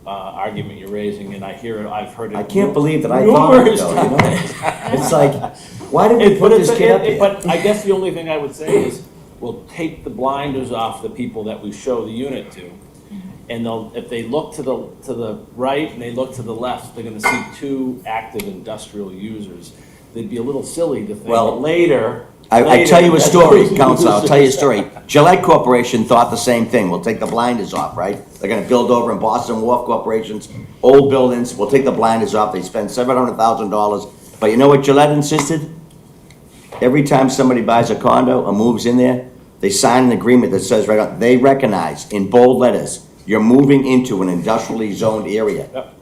argument you're raising, and I hear it, I've heard it. I can't believe that I thought of it numerous though, times. It's like, why did we put this kid up here? But I guess the only thing I would say is, we'll take the blinders off the people that we show the unit to, and if they look to the right and they look to the left, they're gonna see two active industrial users. They'd be a little silly to think Well, later. I tell you a that story, those Counselor, I'll tell you a users- story. Gillette Corporation thought the same thing. We'll take the blinders off, right? They're gonna build over in Boston Wharf Corporations, old buildings, we'll take the blinders off. They spend $700,000. But you know what Gillette insisted? Every time somebody buys a condo or moves in there, they sign an agreement that says right on, they recognize in bold letters, you're moving into an industrially zoned area. Yep.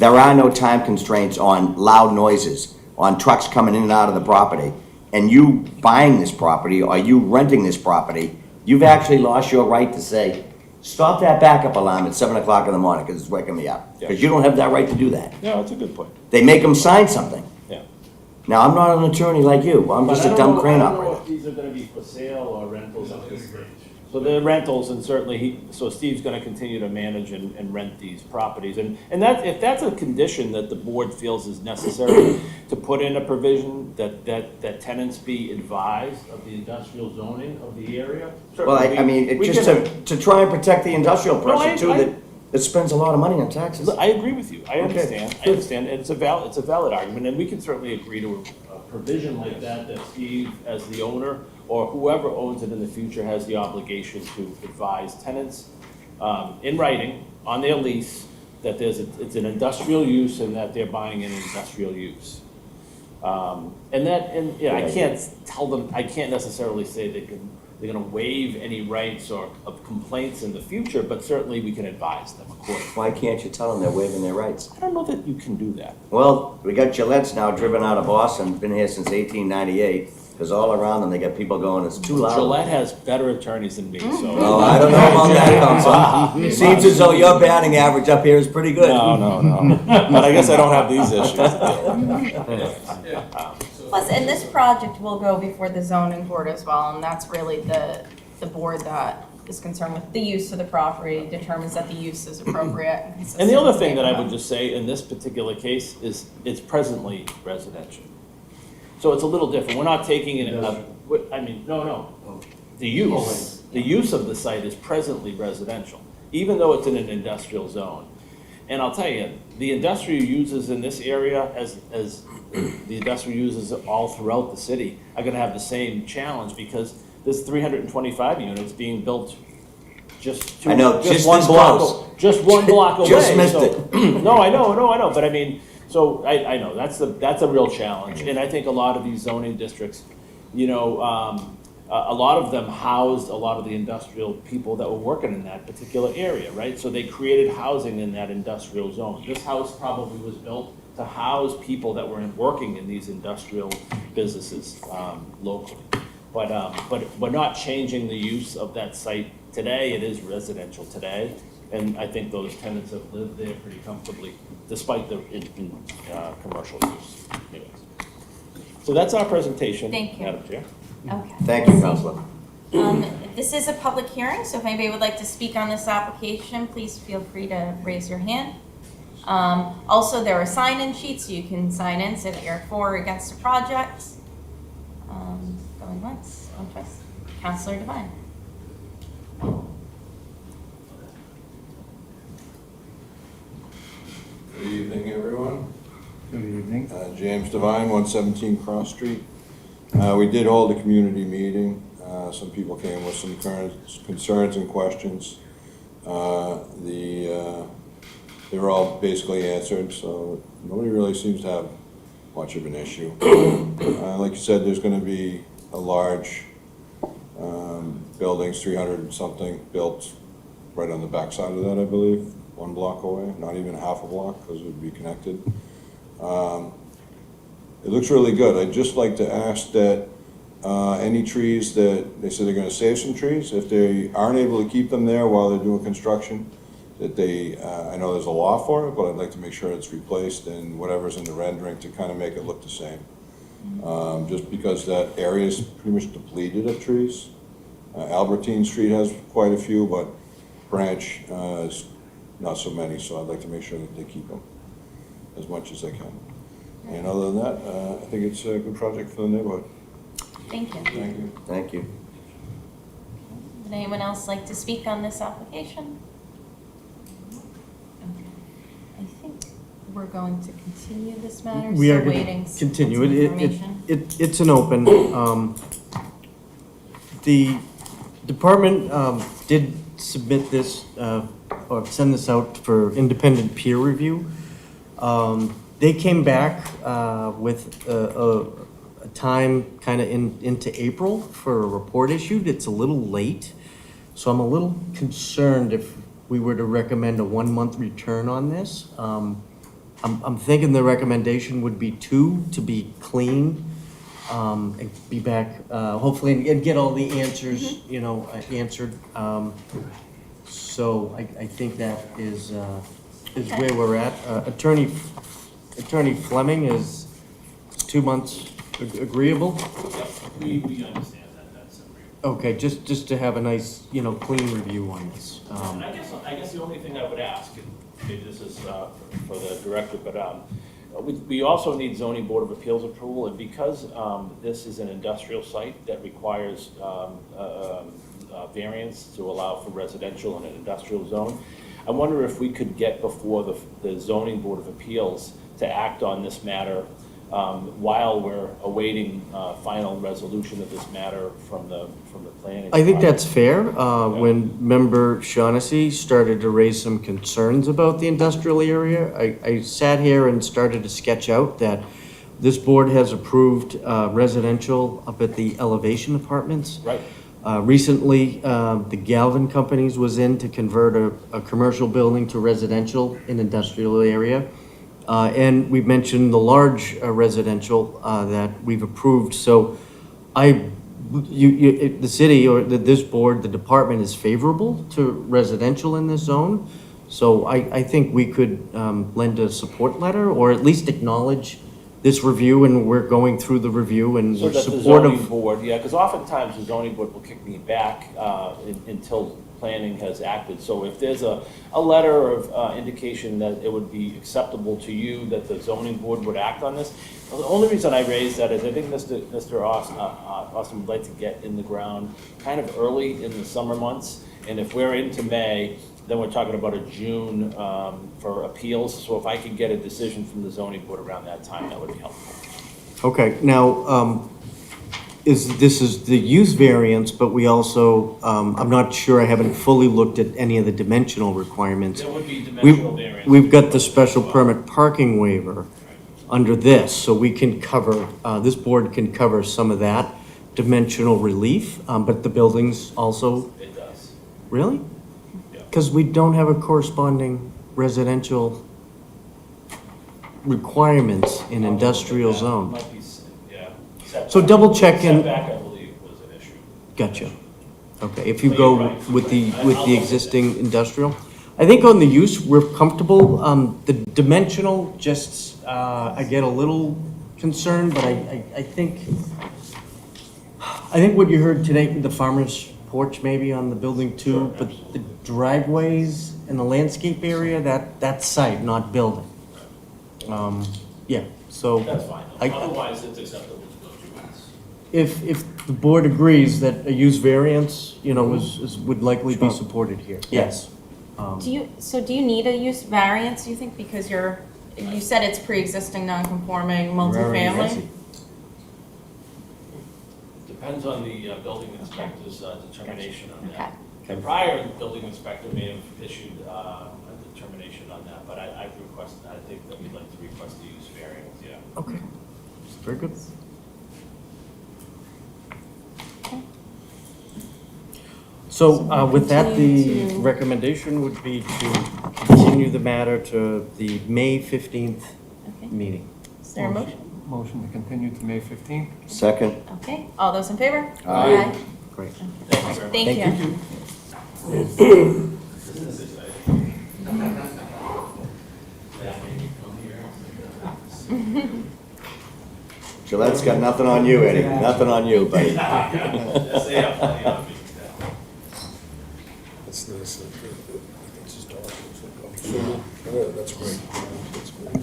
There are no time constraints on loud noises, on trucks coming in and out of the property. And you buying this property or you renting this property, you've actually lost your right to say, stop that backup alarm at 7 o'clock in the morning because it's waking me up. Yeah. Because you don't have that right to do that. Yeah, that's a good point, They make them sign something. yeah. Now, I'm not an attorney like you, I'm just a dumb crane I don't know operator. if these are gonna be for sale or rentals at this stage. So they're rentals, and certainly so Steve's gonna continue to manage and rent these properties. And if that's a condition that the board feels is necessary to put in a provision that tenants be advised of the industrial zoning of the area. Well, certainly I mean, it we just can- to try and protect the industrial No, person too, I- that spends a lot of money on taxes. I agree with you, I Okay, understand, it's a valid argument, and we can certainly agree to a provision like that Steve, as the owner, or whoever owns it in the future, has the obligation to advise tenants, in writing, on their lease, that it's an industrial use and that they're buying an industrial use. I can't tell them, I can't necessarily say they're gonna waive any rights or of complaints in the future, but certainly we can advise them accordingly. Why can't you tell them they're waiving their rights? I don't know that you can do that. Well, we got Gillette's now driven out of Boston, been here since 1898, because all around them, they got people going, it's too loud. Gillette has better attorneys than me, so. Oh, I don't know about that, Counselor. Seems as though your batting average up here is pretty good. No. But I guess I don't have these issues. Plus, and this project will go before the zoning board as well, and that's really the board that is concerned with the use of the property, determines that the use is appropriate. And the other thing that I would just say in this particular case is it's presently residential. So it's a little different. We're not taking it, no. The use of the site is presently residential, even though it's in an industrial zone. And I'll tell you, the industrial uses in this area, as the industrial uses all throughout the city, are gonna have the same challenge, because there's 325 units being built just I know, just one this block, close. just one block away. Just missed so- it. No, I know, but I mean, so I know, that's a real challenge, and I think a lot of these zoning districts, a lot of them housed a lot of the industrial people that were working in that particular area, right? So they created housing in that industrial zone. This house probably was built to house people that were working in these industrial businesses locally. But we're not changing the use of that site today. It is residential today, and I think those tenants have lived there pretty comfortably, despite the commercial use. Anyways. So that's our presentation. Thank you. Madam Chair. Okay. Thank you, Counselor. This is a public hearing, so if anybody would like to speak on this application, please feel free to raise your hand. Also, there are sign-in sheets, so you can sign in, say that you're for or against the project. Going once, going twice. Counselor Devine. Good evening, everyone. Good evening. James Devine, 117 Cross Street. We did hold a community meeting. Some people came with some current concerns and questions. They were all basically answered, so nobody really seems to have much of an issue. Like you said, there's gonna be a large buildings, 300 and something, built right on the backside of that, I believe, 1 block away, not even half a block, because it would be connected. It looks really good. I'd just like to ask that any trees that, they said they're gonna save some trees, if they aren't able to keep them there while they're doing construction, that they, I know there's a law for it, but I'd like to make sure it's replaced and whatever's in the rendering to kind of make it look the same. Just because that area is pretty much depleted of trees. Albertine Street has quite a few, but Branch is not so many, so I'd like to make sure that they keep them as much as they can. And other than that, I think it's a good project for the neighborhood. Thank you. Thank you. Thank you. Would anyone else like to speak on this application? Okay. I think we're going to continue this matter, We are still gonna waiting some continue. information. It's an open. The department did submit this, or send this out for independent peer review. They came back with a time kind of into April for a report issued. It's a little late, so I'm a little concerned if we were to recommend a 1-month return on this. I'm thinking the recommendation would be 2 to be clean, and be back, hopefully, and get all the answers, you know, answered. So I think that is where we're at. Attorney Fleming is 2 months agreeable? We understand that, that's agreeable. Okay, just to have a nice, you know, clean review on this. I guess the only thing I would ask, and maybe this is for the director, but we also need zoning board of appeals approval, and because this is an industrial site that requires variance to allow for residential in an industrial zone, I wonder if we could get before the zoning board of appeals to act on this matter while we're awaiting final resolution of this matter from the planning. I think department. that's fair. When member Shaughnessy started to raise some concerns about the industrial area, I sat here and started to sketch out that this board has approved residential up at the elevation apartments. Right. Recently, the Galvin Companies was in to convert a commercial building to residential in industrial area. And we've mentioned the large residential that we've approved. So the city or this board, the department is favorable to residential in this zone. So I think we could lend a support letter or at least acknowledge this review, and we're going through the review and So we're that the supportive. zoning board, yeah, because oftentimes the zoning board will kick me back until planning has acted. So if there's a letter of indication that it would be acceptable to you that the zoning board would act on this, well, the only reason I raised that is I think Mr. Austin would like to get in the ground kind of early in the summer months. And if we're into May, then we're talking about a June for appeals. So if I could get a decision from the zoning board around that time, that would be helpful. Okay, now, this is the use variance, but we also, I'm not sure, I haven't fully looked at any of the dimensional requirements. There would be dimensional variance. We've got the special permit parking waiver under this, so we can cover, this board can cover some of that dimensional relief, but the buildings also, It does. really? Yeah. Because we don't have a corresponding residential requirements in industrial zone. Might be, yeah. Setback. So double check and- Setback, I believe, was an issue. Gotcha. Okay, if you But go you're right. with the I'll look at existing industrial, I think on the use, we're comfortable. The dimensional, just, I get a little concern, but I think what you heard today, the farmer's porch maybe on the building too, but the driveways and the landscape area, that's site, not building. Yeah, so. That's fine. I- Otherwise, it's acceptable to go through us. If the board agrees that a use variance, would likely be supported here, yes. Do you need a use variance, you think, because you said it's pre-existing non-conforming multifamily? Depends on the building inspector's determination on Okay. that. The prior building inspector may have issued a determination on that, but I think that we'd like to request the use variance, yeah. Okay, very good. So with that, the continue to- recommendation would be to continue the matter to the May 15th Okay. meeting. Is there a motion? Motion to continue to May 15th. Second? Okay, all those in favor? Aye. Great. Thank you. Gillette's got nothing on you, Eddie, nothing on you, buddy. That's nice. That's historical. That's great. That's great.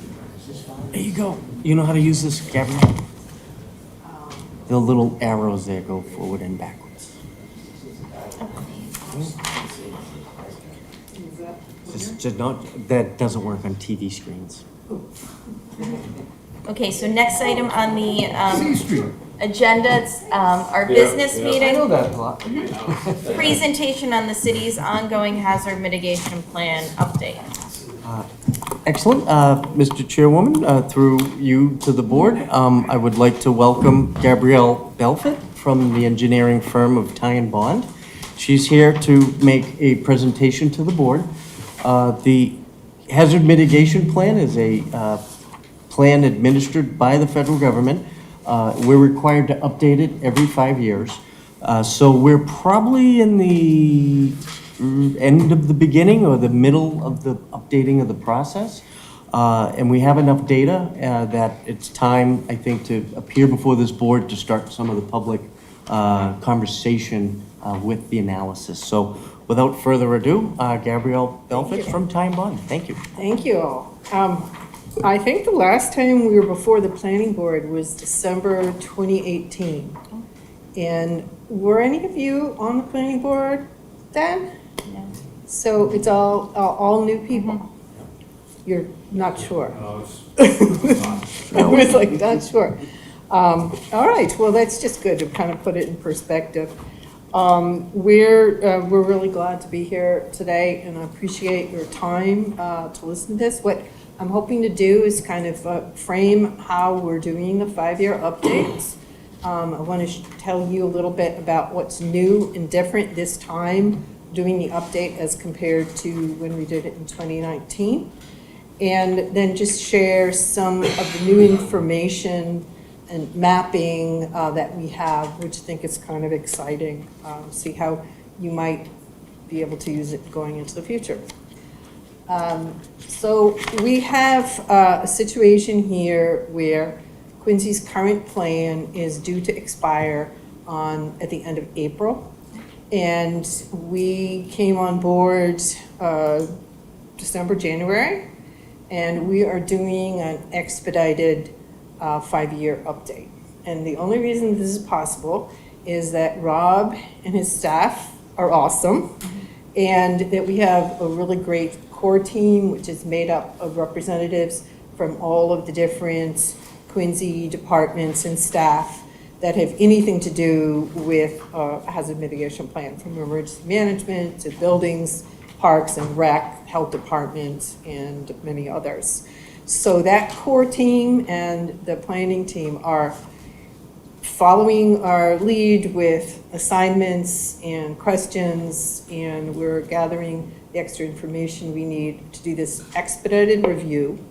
There you go. You know how to use this, Gabrielle? The little arrows there go forward and backwards. Just not, that doesn't work on TV screens. Okay, so next item on the agenda, it's our business I meeting. know that a lot. Presentation on the city's ongoing hazard mitigation plan update. Excellent. Mr. Chairwoman, through you to the board, I would like to welcome Gabrielle Belfit from the engineering firm of Ty and Bond. She's here to make a presentation to the board. The hazard mitigation plan is a plan administered by the federal government. We're required to update it every 5 years. So we're probably in the end of the beginning or the middle of the updating of the process. And we have enough data that it's time, I think, to appear before this board to start some of the public conversation with the analysis. So without further ado, Gabrielle Belfit from Ty and Bond. Thank you. Thank you all. I think the last time we were before the planning board was December 2018. And were any of you on the planning board then? No. So it's all new people? You're not sure? No, I was like, not sure. All right, well, that's just good to kind of put it in perspective. We're really glad to be here today, and I appreciate your time to listen to this. What I'm hoping to do is kind of frame how we're doing the 5-year updates. I want to tell you a little bit about what's new and different this time, doing the update as compared to when we did it in 2019. And then just share some of the new information and mapping that we have, which I think is kind of exciting. See how you might be able to use it going into the future. So we have a situation here where Quincy's current plan is due to expire at the end of April. And we came on board December, January, and we are doing an expedited 5-year update. And the only reason this is possible is that Rob and his staff are awesome, and that we have a really great core team, which is made up of representatives from all of the different Quincy departments and staff that have anything to do with a hazard mitigation plan, from emergency management to buildings, parks and rec, health department, and many others. So that core team and the planning team are following our lead with assignments and questions, and we're gathering the extra information we need to do this expedited review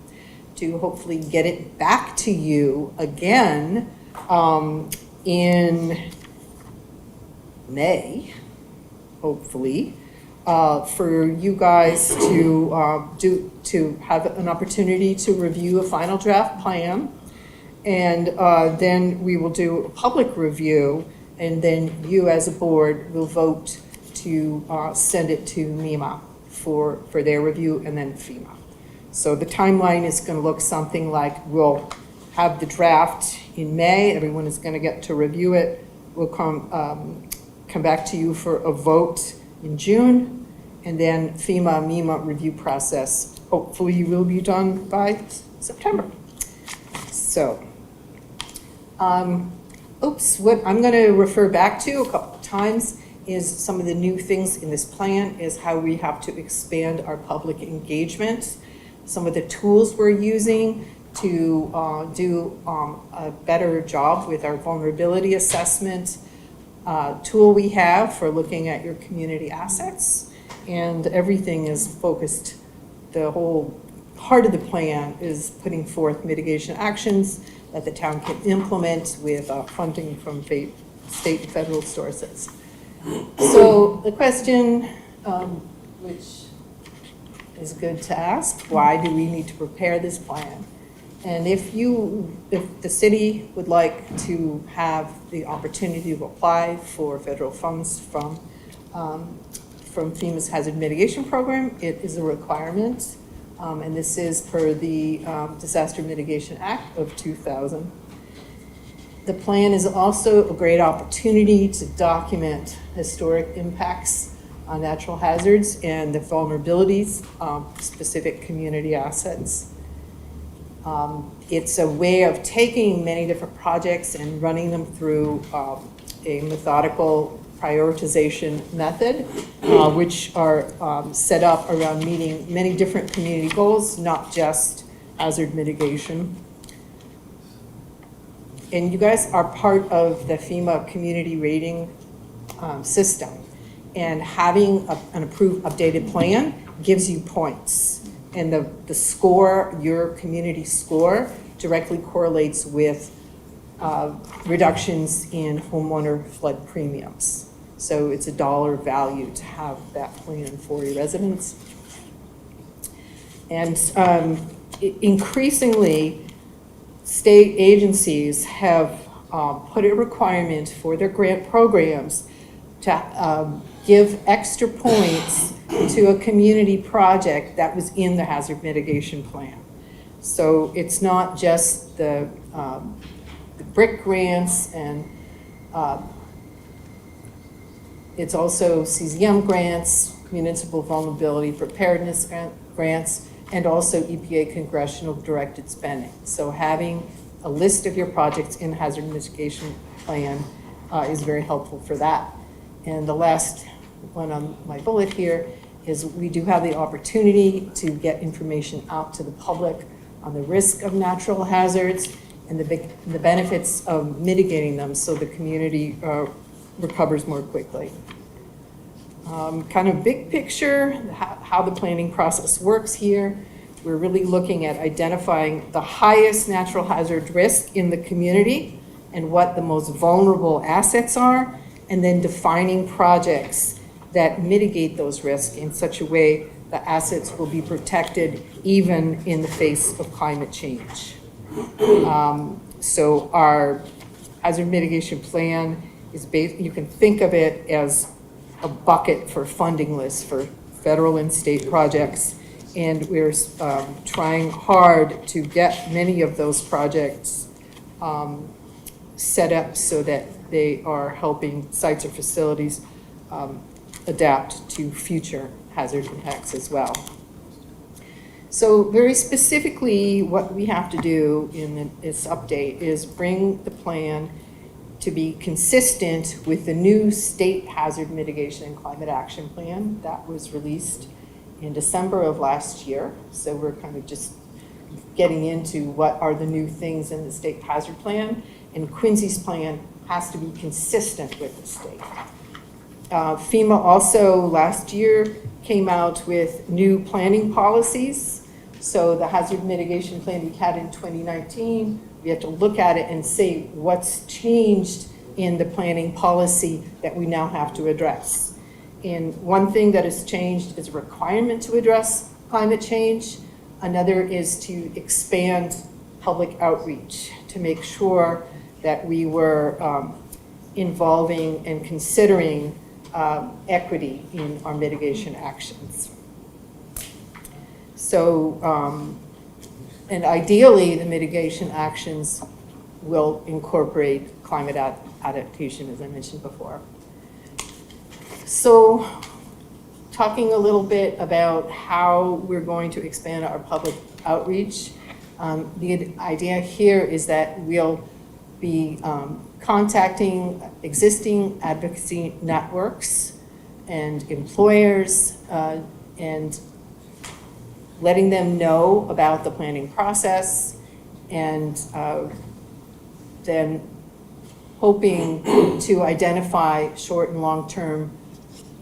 to hopefully get it back to you again in May, hopefully, for you guys to have an opportunity to review a final draft plan And then we will do a public review, and then you as a board will vote to send it to MEMA for their review, and then FEMA. So the timeline is going to look something like, we'll have the draft in May, everyone is going to get to review it. We'll come back to you for a vote in June, and then FEMA, MEMA review process, hopefully will be done by September. So, what I'm going to refer back to a couple of times is some of the new things in this plan is how we have to expand our public engagement, some of the tools we're using to do a better job with our vulnerability assessment tool we have for looking at your community assets, and everything is focused, the whole part of the plan is putting forth mitigation actions that the town can implement with funding from state and federal sources. So the question, which is good to ask, why do we need to prepare this plan? And if the city would like to have the opportunity to apply for federal funds from FEMA's Hazard Mitigation Program, it is a requirement. And this is per the Disaster Mitigation Act of 2000. The plan is also a great opportunity to document historic impacts on natural hazards and the vulnerabilities of specific community assets. It's a way of taking many different projects and running them through a methodical prioritization method, which are set up around meeting many different community goals, not just hazard mitigation. And you guys are part of the FEMA community rating system. And having an approved updated plan gives you points. And the score, your community score, directly correlates with reductions in homeowner flood premiums. So it's a dollar value to have that plan for your residents. And increasingly, state agencies have put a requirement for their grant programs to give extra points to a community project that was in the hazard mitigation plan. So it's not just the BRIC grants, and it's also CZM grants, municipal vulnerability preparedness grants, and also EPA congressional directed spending. So having a list of your projects in hazard mitigation plan is very helpful for that. And the last one on my bullet here is we do have the opportunity to get information out to the public on the risk of natural hazards and the benefits of mitigating them so the community recovers more quickly. Kind of big picture, how the planning process works here. We're really looking at identifying the highest natural hazard risk in the community and what the most vulnerable assets are, and then defining projects that mitigate those risks in such a way the assets will be protected even in the face of climate change. So our hazard mitigation plan is based, you can think of it as a bucket for funding lists for federal and state projects. And we're trying hard to get many of those projects set up so that they are helping sites or facilities adapt to future hazard impacts as well. So very specifically, what we have to do in this update is bring the plan to be consistent with the new state hazard mitigation and climate action plan that was released in December of last year. So we're kind of just getting into what are the new things in the state hazard plan, and Quincy's plan has to be consistent with the state. FEMA also last year came out with new planning policies. So the hazard mitigation plan we had in 2019, we have to look at it and say what's changed in the planning policy that we now have to address. And one thing that has changed is a requirement to address climate change. Another is to expand public outreach to make sure that we were involving and considering equity in our mitigation actions. So, and ideally, the mitigation actions will incorporate climate adaptation, as I mentioned before. So, talking a little bit about how we're going to expand our public outreach. The idea here is that we'll be contacting existing advocacy networks and employers and letting them know about the planning process, and then hoping to identify short and long-term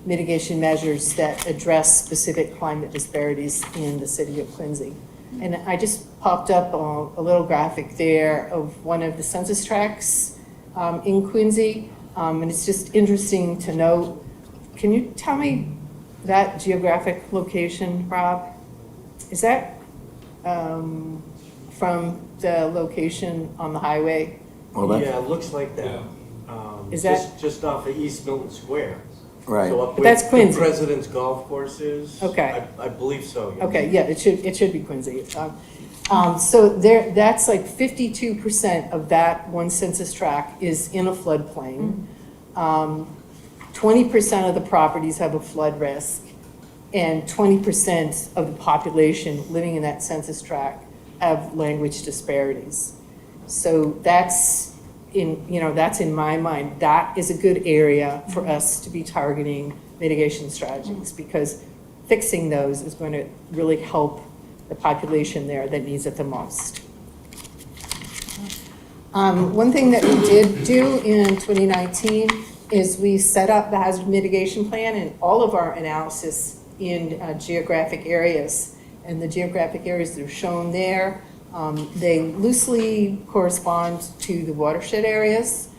mitigation measures that address specific climate disparities in the city of Quincy. And I just popped up a little graphic there of one of the census tracts in Quincy, and it's just interesting to note. Can you tell me that geographic location, Rob? Is that from the location on the highway? Well, that's, Yeah, it looks like that. Is that- Just off of East Milton Square. right. So up But that's where Quincy. the President's Golf Course is. Okay. I believe so, yes. Okay, yeah, it should be Quincy. So that's like 52% of that one census tract is in a floodplain. 20% of the properties have a flood risk, and 20% of the population living in that census tract have language disparities. So that's in my mind, that is a good area for us to be targeting mitigation strategies, because fixing those is going to really help the population there that needs it the most. One thing that we did do in 2019 is we set up the hazard mitigation plan and all of our analysis in geographic areas. And the geographic areas that are shown there, they loosely correspond to the watershed areas.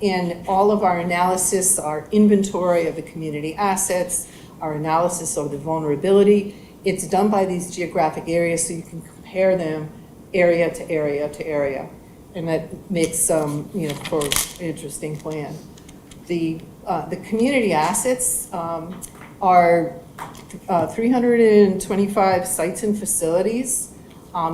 And all of our analysis, our inventory of the community assets, our analysis of the vulnerability, it's done by these geographic areas so you can compare them area to area to area. And that makes for an interesting plan. The community assets are 325 sites and facilities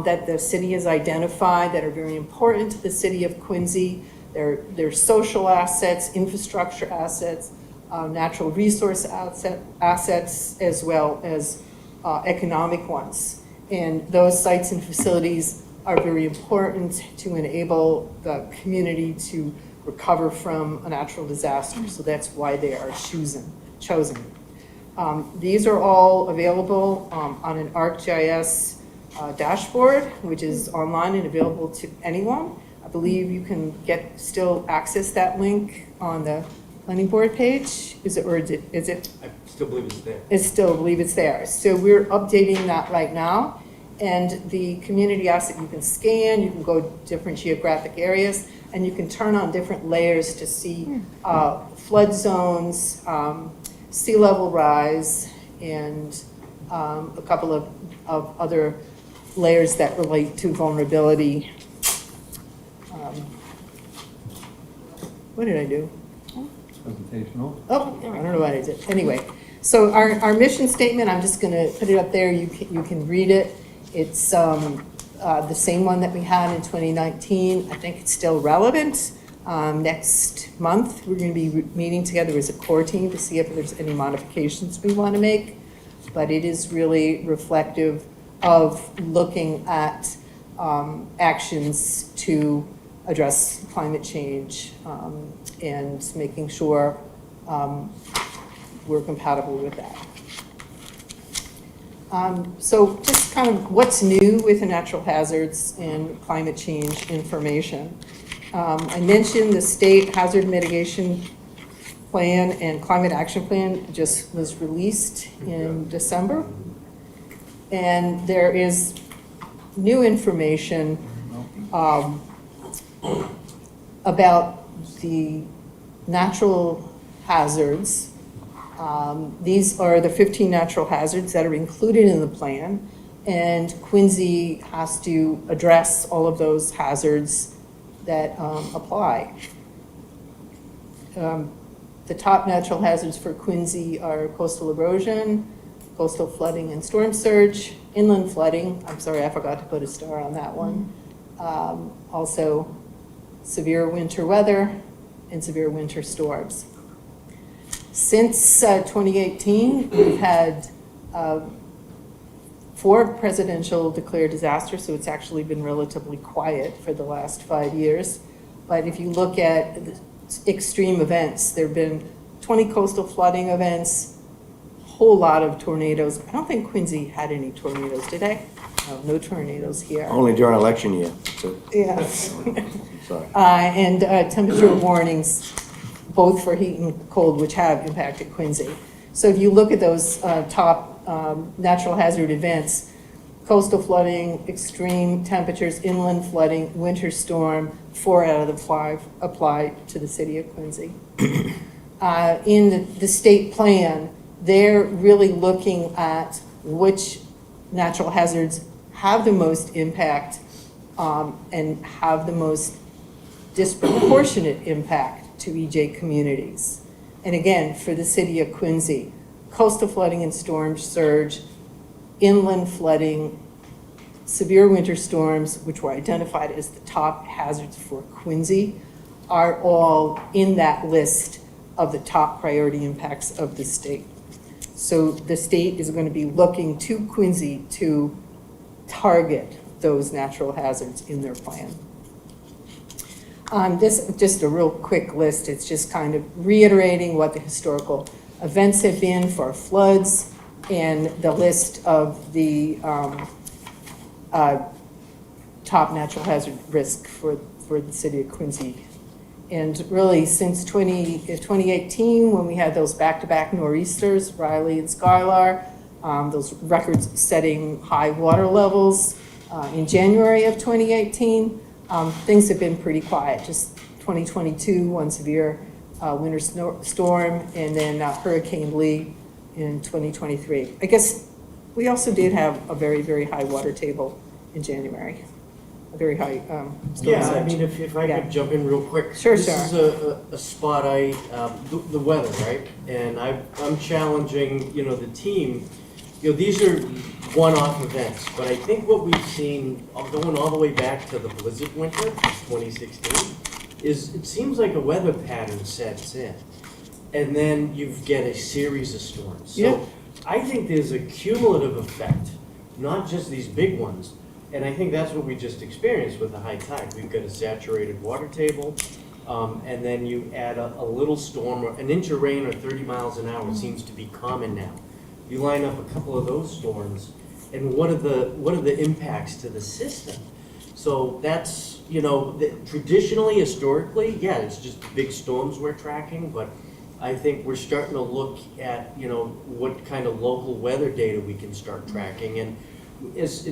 that the city has identified that are very important to the city of Quincy. They're social assets, infrastructure assets, natural resource assets, as well as economic ones. And those sites and facilities are very important to enable the community to recover from a natural disaster. So that's why they are chosen. These are all available on an ArcGIS dashboard, which is online and available to anyone. I believe you can still access that link on the planning board page. Is it? I still believe it's there. I believe it's there. So we're updating that right now. And the community asset you can scan, you can go different geographic areas, and you can turn on different layers to see flood zones, sea level rise, and a couple of other layers that relate to vulnerability. What did I do? Presentational. Oh, I don't know what I did. Anyway, so our mission statement, I'm just gonna put it up there. You can read it. It's the same one that we had in 2019. I think it's still relevant. Next month, we're gonna be meeting together as a core team to see if there's any modifications we wanna make. But it is really reflective of looking at actions to address climate change and making sure we're compatible with that. So just kind of what's new with the natural hazards and climate change information. I mentioned the state hazard mitigation plan and climate action plan just was released in December. And there is new information about the natural hazards. These are the 15 natural hazards that are included in the plan, and Quincy has to address all of those hazards that apply. The top natural hazards for Quincy are coastal erosion, coastal flooding and storm surge, inland flooding, I'm sorry, I forgot to put a star on that one. Also, severe winter weather and severe winter storms. Since 2018, we've had 4 presidential declared disasters, so it's actually been relatively quiet for the last 5 years. But if you look at the extreme events, there have been 20 coastal flooding events, a whole lot of tornadoes. I don't think Quincy had any tornadoes, did they? No tornadoes here. Only during election year, so, Yeah. sorry. And temperature warnings, both for heat and cold, which have impacted Quincy. So if you look at those top natural hazard events, coastal flooding, extreme temperatures, inland flooding, winter storm, 4 out of the 5 apply to the city of Quincy. In the state plan, they're really looking at which natural hazards have the most impact and have the most disproportionate impact to EJ communities. And again, for the city of Quincy, coastal flooding and storm surge, inland flooding, severe winter storms, which were identified as the top hazards for Quincy, are all in that list of the top priority impacts of the state. So the state is going to be looking to Quincy to target those natural hazards in their plan. This just a real quick list. It's just kind of reiterating what the historical events have been for floods and the list of the top natural hazard risk for the city of Quincy. And really since 2018, when we had those back-to-back nor'easters, Riley and Skylar, those record-setting high water levels in January of 2018, things have been pretty quiet. Just 2022, one severe winter storm, and then Hurricane Lee in 2023. I guess we also did have a very, very high water table in January, a very high storm Yeah, I surge. mean, if I Yeah. could jump in real quick. Sure, This sure. is a spot the weather, right? And I'm challenging, the team, these are one-off events, but I think what we've seen, going all the way back to the blizzard winter, 2016, is it seems like a weather pattern sets in. And then you get a series of storms. Yeah. So I think there's a cumulative effect, not just these big ones. And I think that's what we just experienced with the high tide. We've got a saturated water table, and then you add a little storm, or an inch of rain or 30 miles an hour seems to be common now. You line up a couple of those storms, and what are the impacts to the system? So that's, traditionally, historically, yeah, it's just big storms we're tracking, but I think we're starting to look at, what kind of local weather data we can start tracking. And it's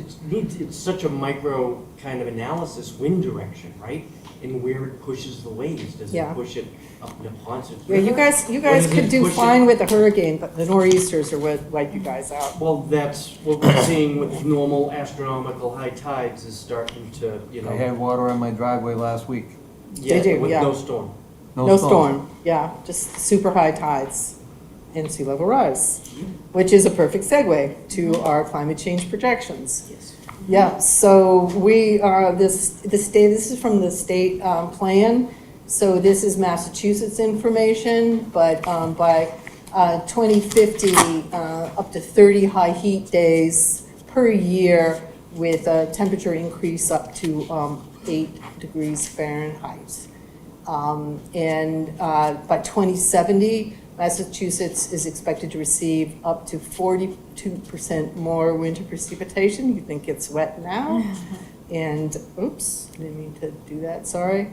such a micro kind of analysis, wind direction, right? And where it pushes the waves. Does Yeah. it push it up Neponset Yeah, River? you guys Or could does it do push it- fine with the hurricane, but the nor'easters are what wipe you guys out. Well, that's what we're seeing with normal astronomical high tides is starting to, I had water on my driveway last week. yeah, do, with yeah. no storm. No storm, yeah, just super high tides and sea level rise, which is a perfect segue to our climate change projections. Yes. Yeah, so we are, this is from the state plan. So this is Massachusetts information, but by 2050, up to 30 high heat days per year with a temperature increase up to 8 degrees Fahrenheit. And by 2070, Massachusetts is expected to receive up to 42% more winter precipitation. You think it's wet now? And, oops, didn't mean to do that, sorry.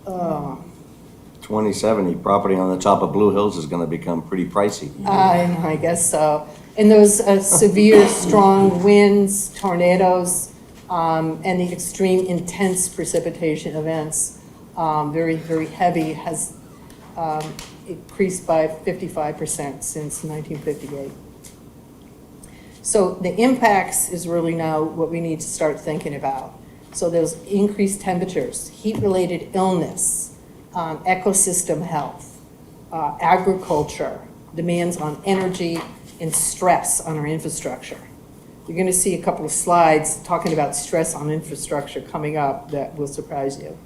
2070, property on the top of Blue Hills is gonna become pretty pricey. I guess so. And those severe, strong winds, tornadoes, and the extreme intense precipitation events, very, very heavy, has increased by 55% since 1958. So the impacts is really now what we need to start thinking about. So there's increased temperatures, heat-related illness, ecosystem health, agriculture, demands on energy, and stress on our infrastructure. You're gonna see a couple of slides talking about stress on infrastructure coming up that will surprise you.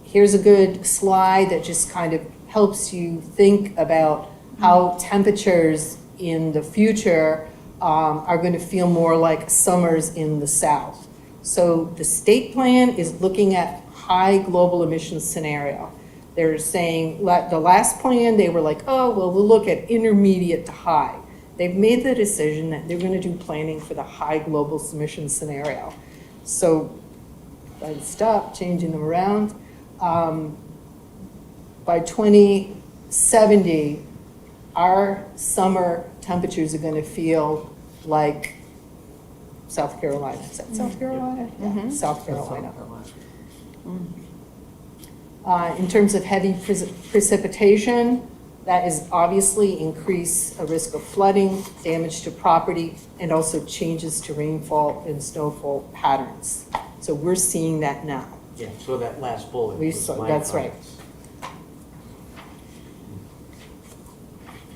Here's a good slide that just kind of helps you think about how temperatures in the future are going to feel more like summers in the south. So the state plan is looking at high global emissions scenario. They're saying, the last plan, they were like, oh, well, we'll look at intermediate to high. They've made the decision that they're going to do planning for the high global emissions scenario. So I'd stop changing them around. By 2070, our summer temperatures are going to feel like South Carolina. Is that South Carolina? Yeah, South Carolina. In terms of heavy precipitation, that is obviously increase a risk of flooding, damage to property, and also changes to rainfall and snowfall patterns. So we're seeing that now. Yeah, so that last bullet. We was saw- my that's right. comments.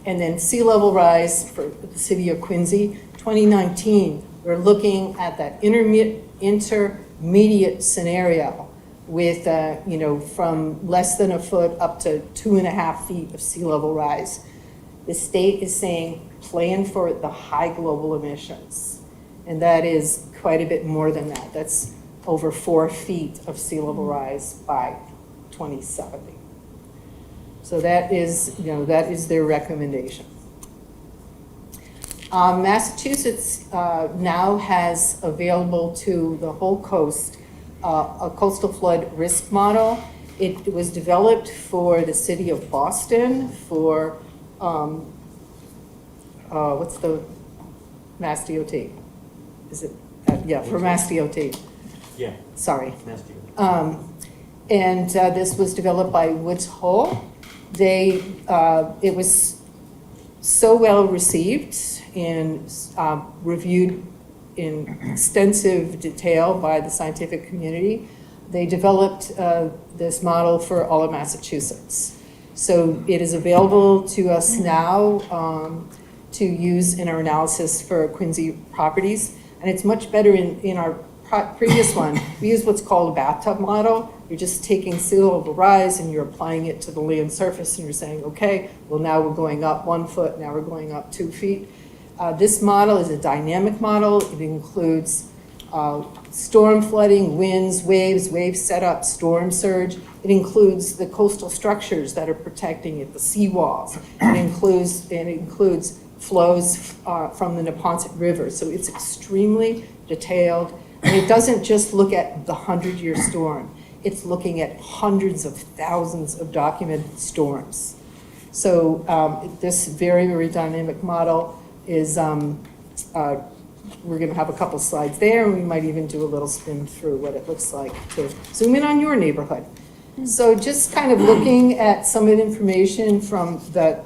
And then sea level rise for the city of Quincy, 2019, we're looking at that intermediate scenario with, from less than a foot up to 2.5 feet of sea level rise. The state is saying, plan for the high global emissions. And that is quite a bit more than that. That's over 4 feet of sea level rise by 2070. So that is their recommendation. Massachusetts now has available to the whole coast a coastal flood risk model. It was developed for the city of Boston for, what's the Mass DOT? Is it, for Mass DOT. Yeah, Sorry. nasty. This was developed by Woods Hole. It was so well received and reviewed in extensive detail by the scientific community. They developed this model for all of Massachusetts. So it is available to us now to use in our analysis for Quincy properties. And it's much better in our previous one. We use what's called a bathtub model. You're just taking sea level rise and you're applying it to the land surface and you're saying, okay, well now we're going up 1 foot, now we're going up 2 feet. This model is a dynamic model. It includes storm flooding, winds, waves, wave setup, storm surge. It includes the coastal structures that are protecting it, the seawalls. It includes flows from the Neponset River. So it's extremely detailed. And it doesn't just look at the 100-year storm. It's looking at hundreds of thousands of documented storms. So this very, very dynamic model is, we're gonna have a couple slides there, and we might even do a little spin through what it looks like to zoom in on your neighborhood. So just kind of looking at some of the information from the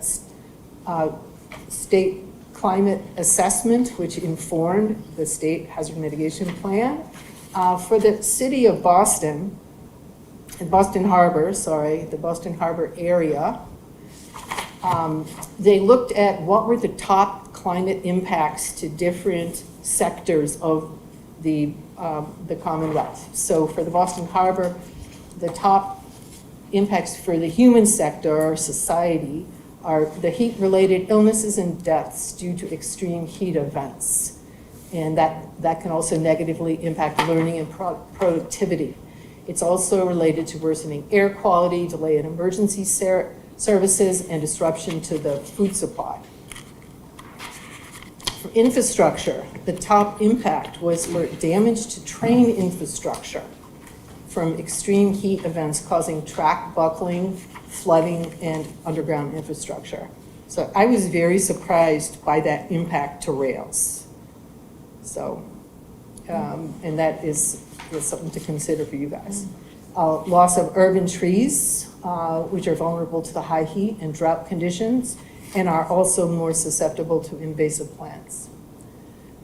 state climate assessment, which informed the state hazard mitigation plan. For the city of Boston, the Boston Harbor area, they looked at what were the top climate impacts to different sectors of the Commonwealth. So for the Boston Harbor, the top impacts for the human sector or society are the heat-related illnesses and deaths due to extreme heat events. And that can also negatively impact learning and productivity. It's also related to worsening air quality, delay in emergency services, and disruption to the food supply. For infrastructure, the top impact was for damage to train infrastructure from extreme heat events causing track buckling, flooding, and underground infrastructure. So I was very surprised by that impact to rails. So, and that is something to consider for you guys. Loss of urban trees, which are vulnerable to the high heat and drought conditions, and are also more susceptible to invasive plants.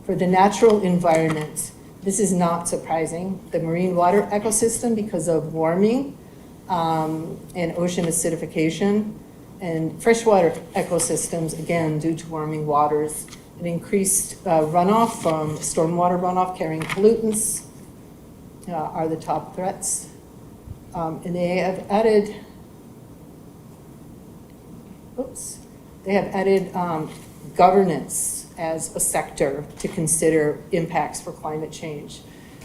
For the natural environment, This is not surprising. The marine water ecosystem, because of warming and ocean acidification, and freshwater ecosystems, again, due to warming waters, and increased runoff from stormwater runoff carrying pollutants are the top threats. And they have added, governance as a sector to consider impacts for climate change.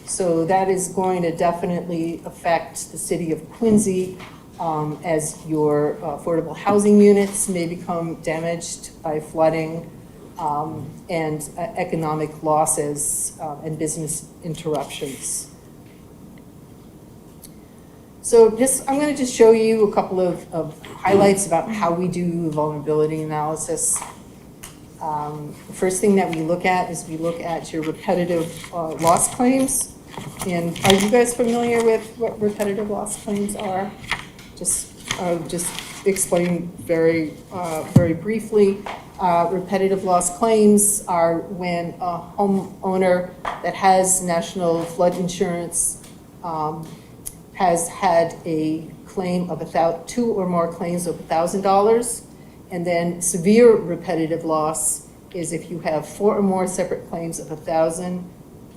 So that is going to definitely affect the city of Quincy as your affordable housing units may become damaged by flooding and economic losses and business interruptions. So I'm going to just show you a couple of highlights about how we do vulnerability analysis. The first thing that we look at is we look at your repetitive loss claims. And are you guys familiar with what repetitive loss claims are? Just explain very briefly. Repetitive loss claims are when a homeowner that has national flood insurance has had a claim of two or more claims of $1,000. And then severe repetitive loss is if you have 4 or more separate claims of $1,000,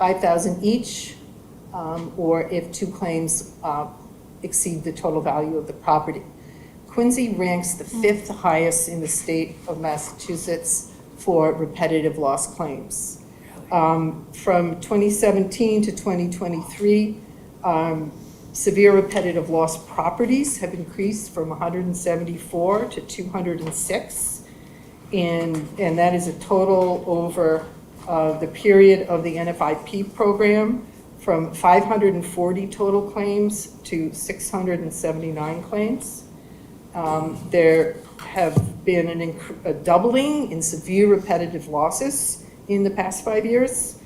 $5,000 each, or if 2 claims exceed the total value of the property. Quincy ranks the 5th highest in the state of Massachusetts for repetitive loss claims. From 2017 to 2023, severe repetitive loss properties have increased from 174 to 206. And that is a total over the period of the NFIP program, from 540 total claims to 679 claims. There have been a doubling in severe repetitive losses in the past 5 years,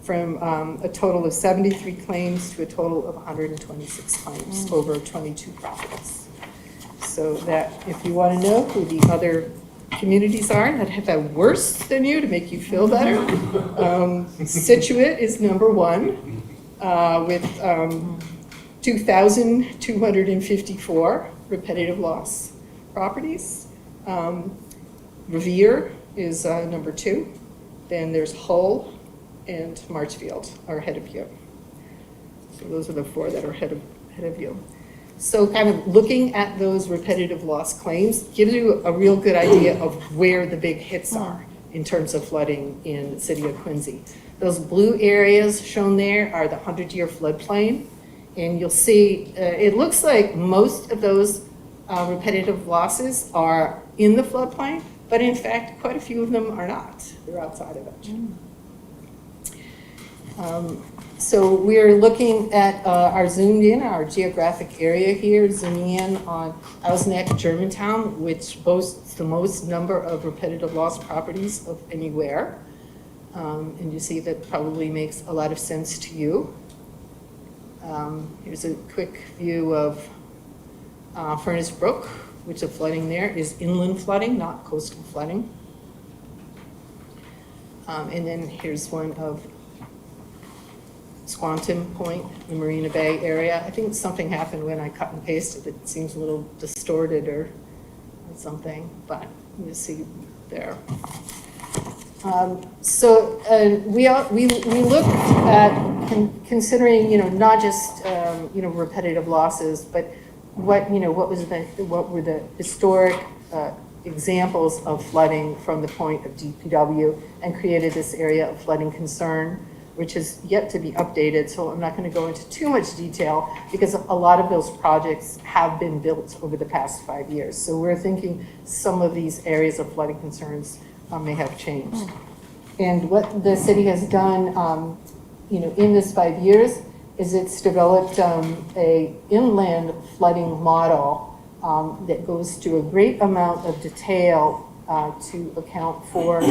from a total of 73 claims to a total of 126 claims over 22 properties. So that, if you want to know who the other communities are that have had worse than you to make you feel better, Situate is number 1 with 2,254 repetitive loss properties. Revere is number 2. Then there's Hull and Marchfield are ahead of you. So those are the 4 that are ahead of you. So kind of looking at those repetitive loss claims gives you a real good idea of where the big hits are in terms of flooding in the city of Quincy. Those blue areas shown there are the 100-year floodplain. And you'll see, it looks like most of those repetitive losses are in the floodplain, but in fact, quite a few of them are not. They're outside of it. So we're looking at our zoomed in, our geographic area here, zooming in on Ausneck, Germantown, which boasts the most number of repetitive loss properties of anywhere. And you see that probably makes a lot of sense to you. Here's a quick view of Furnace Brook, which the flooding there is inland flooding, not coastal flooding. And then here's one of Squantum Point, the Marina Bay area. I think something happened when I cut and pasted. It seems a little distorted or something, but you see there. So we looked at considering, not just repetitive losses, but what were the historic examples of flooding from the point of DPW, and created this area of flooding concern, which is yet to be updated. So I'm not going to go into too much detail because a lot of those projects have been built over the past 5 years. So we're thinking some of these areas of flooding concerns may have changed. And what the city has done, in this 5 years is it's developed a inland flooding model that goes to a great amount of detail to account for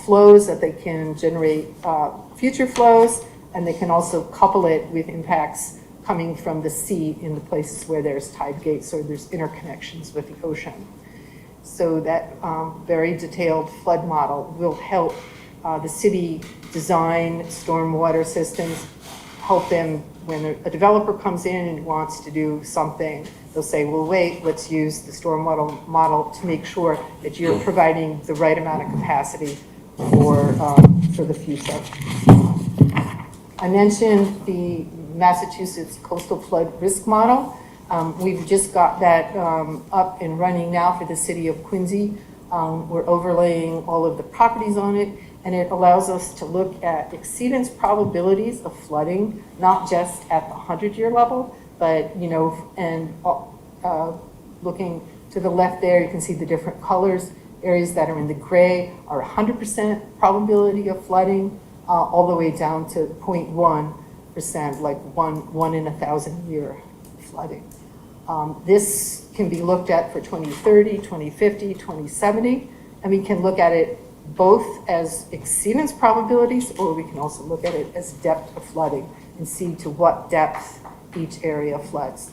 flows that they can generate future flows, and they can also couple it with impacts coming from the sea in the places where there's tide gates or there's interconnections with the ocean. So that very detailed flood model will help the city design stormwater systems, help them when a developer comes in and wants to do something. They'll say, well, wait, let's use the stormwater model to make sure that you're providing the right amount of capacity for the future. I mentioned the Massachusetts Coastal Flood Risk Model. We've just got that up and running now for the city of Quincy. We're overlaying all of the properties on it, and it allows us to look at exceedance probabilities of flooding, not just at the 100-year level, but, you know, and looking to the left there, you can see the different colors. Areas that are in the gray are 100% probability of flooding, all the way down to 0.1%, like one in 1,000 year flooding. This can be looked at for 2030, 2050, 2070, and we can look at it both as exceedance probabilities, or we can also look at it as depth of flooding and see to what depth each area floods.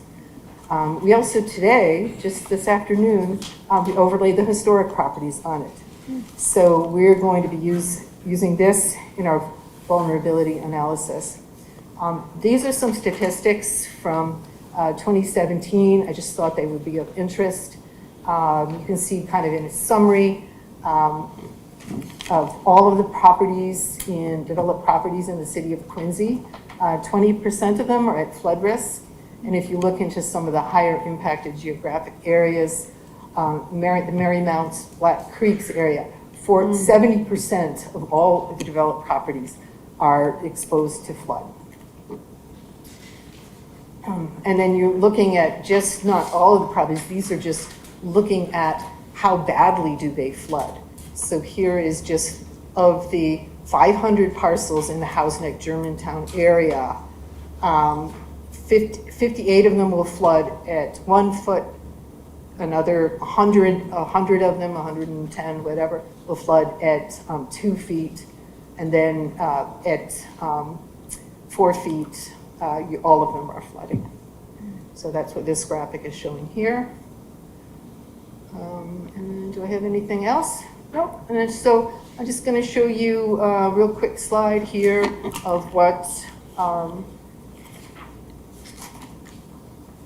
We also today, just this afternoon, we overlaid the historic properties on it. So we're going to be using this in our vulnerability analysis. These are some statistics from 2017. I just thought they would be of interest. You can see kind of in a summary of all of the properties developed properties in the city of Quincy. 20% of them are at flood risk. And if you look into some of the higher impacted geographic areas, the Marymount, Black Creeks area, 70% of all of the developed properties are exposed to flood. And then you're looking at just not all of the properties, these are just looking at how badly do they flood. So here is just of the 500 parcels in the Housneck Germantown area, 58 of them will flood at 1 foot, another 100 of them, 110, whatever, will flood at 2 feet, and then at 4 feet, all of them are flooding. So that's what this graphic is showing here. And then do I have anything else? Nope. And then, so I'm just going to show you a real quick slide here of what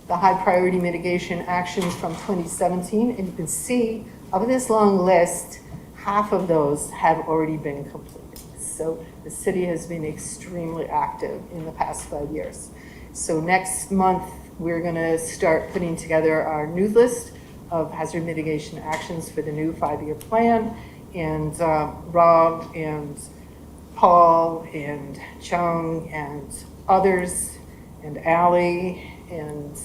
the high priority mitigation actions from 2017. And you can see of this long list, half of those have already been completed. So the city has been extremely active in the past 5 years. So next month, we're going to start putting together our new list of hazard mitigation actions for the new 5-year plan. And Rob and Paul and Chung and others and Ally and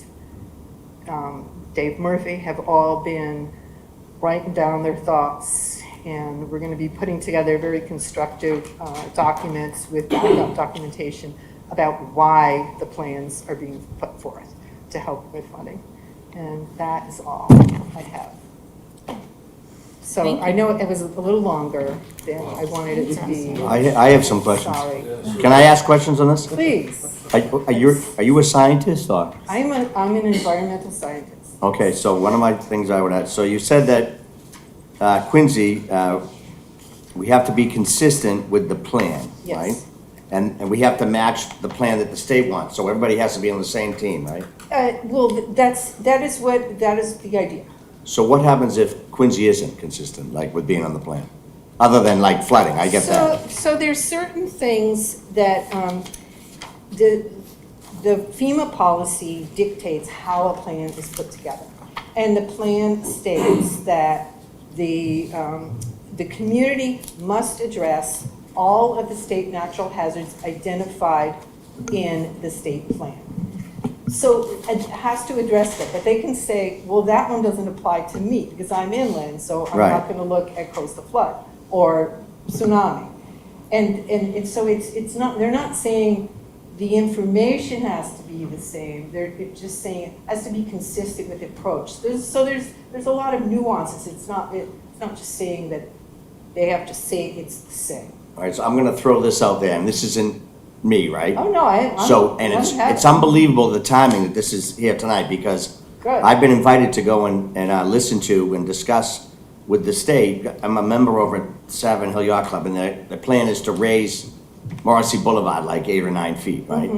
Dave Murphy have all been writing down their thoughts, and we're going to be putting together very constructive documents with backup documentation about why the plans are being put forth to help with funding. And that is all I have. So Thank I know it was a little longer than I wanted it to be. I have some questions. Sorry. Can I ask questions on this? Please. Are you a scientist or? I'm an environmental scientist. Okay, so one of my things I would add, so you said that Quincy, we have to be consistent with the plan, Yes. right? And we have to match the plan that the state wants, so everybody has to be on the same team, right? Well, that is the idea. So what happens if Quincy isn't consistent, like with being on the plan? Other than like flooding, I get that. So there's certain things that, the FEMA policy dictates how a plan is put together. And the plan states that the community must address all of the state natural hazards identified in the state plan. So it has to address that, but they can say, well, that one doesn't apply to me because I'm inland, so I'm Right. not gonna look at coastal flood or tsunami. And so it's not, they're not saying the information has to be the same, they're just saying it has to be consistent with the approach. There's a lot of nuances, it's not just saying that they have to say it's the same. All right, so I'm gonna throw this out there, and this isn't me, right? Oh, no, So, and it's unbelievable the timing that this is here tonight, because Good. I've been invited to go and listen to and discuss with the state. I'm a member over at Savin Hill Yacht Club, and the plan is to raise Morrissey Boulevard like 8 or 9 feet, right?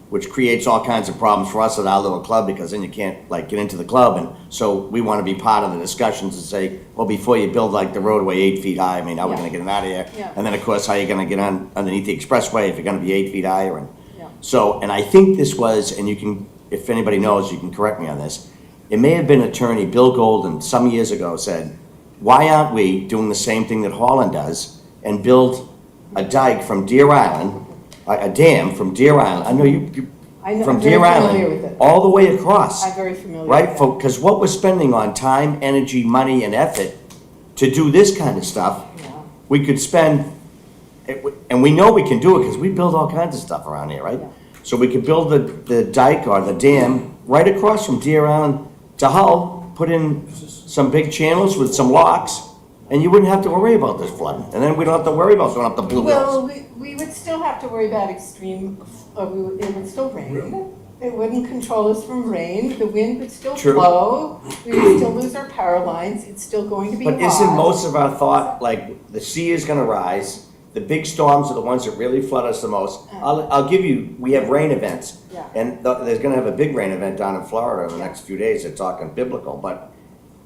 Which creates all kinds of problems for us at our little club, because then you can't like get into the club, and so we wanna be part of the discussions and say, well, before you build like the roadway 8 feet high, I mean, how are we Yeah. gonna get them out of here? Yeah. And then, of course, how you gonna get on, underneath the expressway if you're gonna be 8 feet higher, and Yeah. so, and I think this was, and you can, if anybody knows, you can correct me on this, it may have been attorney Bill Golden some years ago said, why aren't we doing the same thing that Holland does and build a dike from Deer Island, a dam from Deer Island, I know I know, from I'm very Deer familiar Island, with it. all the way across. I'm very familiar with Right, that. because what we're spending on time, energy, money, and effort to do this kind of stuff, Yeah. we could spend, and we know we can do it because we build all kinds of stuff around here, right? Yeah. So we could build the dike or the dam right across from Deer Island to Hull, put in some big channels with some locks, and you wouldn't have to worry about this flooding. And then we don't have to worry about going up the Blue Well, Hills. we would still have to worry about extreme, it would still rain. It wouldn't control us from rain, the wind would still True. blow, we would still lose our power lines, it's still going to be hot. But isn't most of our thought, like, the sea is gonna rise, the big storms are the ones that really flood us the most. I'll give you, we have rain events. Yeah. And there's gonna have a big rain event down in Florida in the next few days, they're talking biblical, but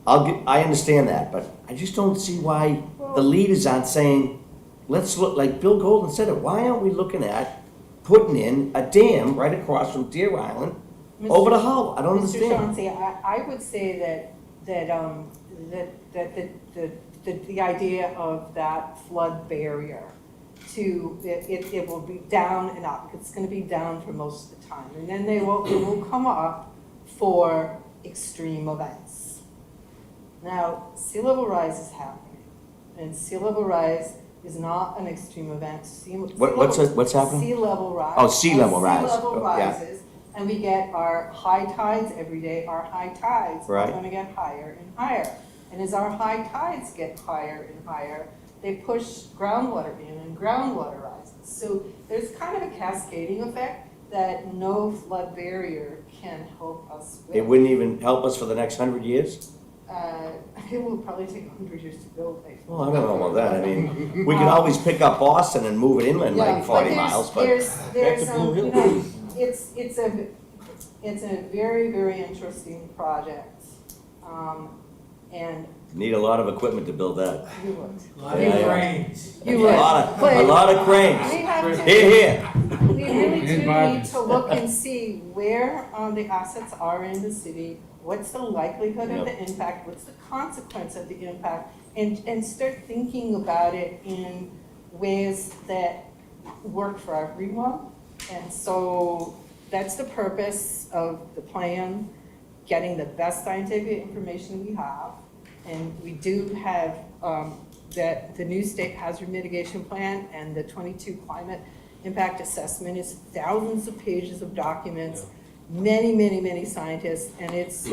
I understand that, but I just don't see why the leaders aren't saying, let's look, like Bill Golden said it, why aren't we looking at putting in a dam right across from Deer Island over to Hull? I don't Mr. understand. Chauncey, I would say that the idea of that flood barrier it will be down and up, it's gonna be down for most of the time, and then it will come up for extreme events. Now, sea level rise is happening, and sea level rise is not an extreme event. What's happening? Sea level rise. Oh, sea level rise. Sea level Oh, yeah. rises, and we get our high tides every day, our high tides are Right. gonna get higher and higher. And as our high tides get higher and higher, they push groundwater in and groundwater rises. So there's kind of a cascading effect that no flood barrier can help us with. It wouldn't even help us for the next 100 years? It will probably take 100 years to build, I think. Well, I don't know about that, I mean, we could always pick up Boston and move it inland Yeah, like 40 but miles, but. there's, you know, it's a very, very interesting project. And Need a lot of equipment to build that. you would. Lot of cranes. You would. A lot But of cranes. we have to, Here, here. we really do need to look and see where the assets are in the city, what's the likelihood of the impact, what's the consequence of the impact, and start thinking about it in ways that work for everyone. And so that's the purpose of the plan, getting the best scientific information we have. And we do have, that the new state hazard mitigation plan and the 22 climate impact assessment is thousands of pages of documents, many, many, many scientists, and it's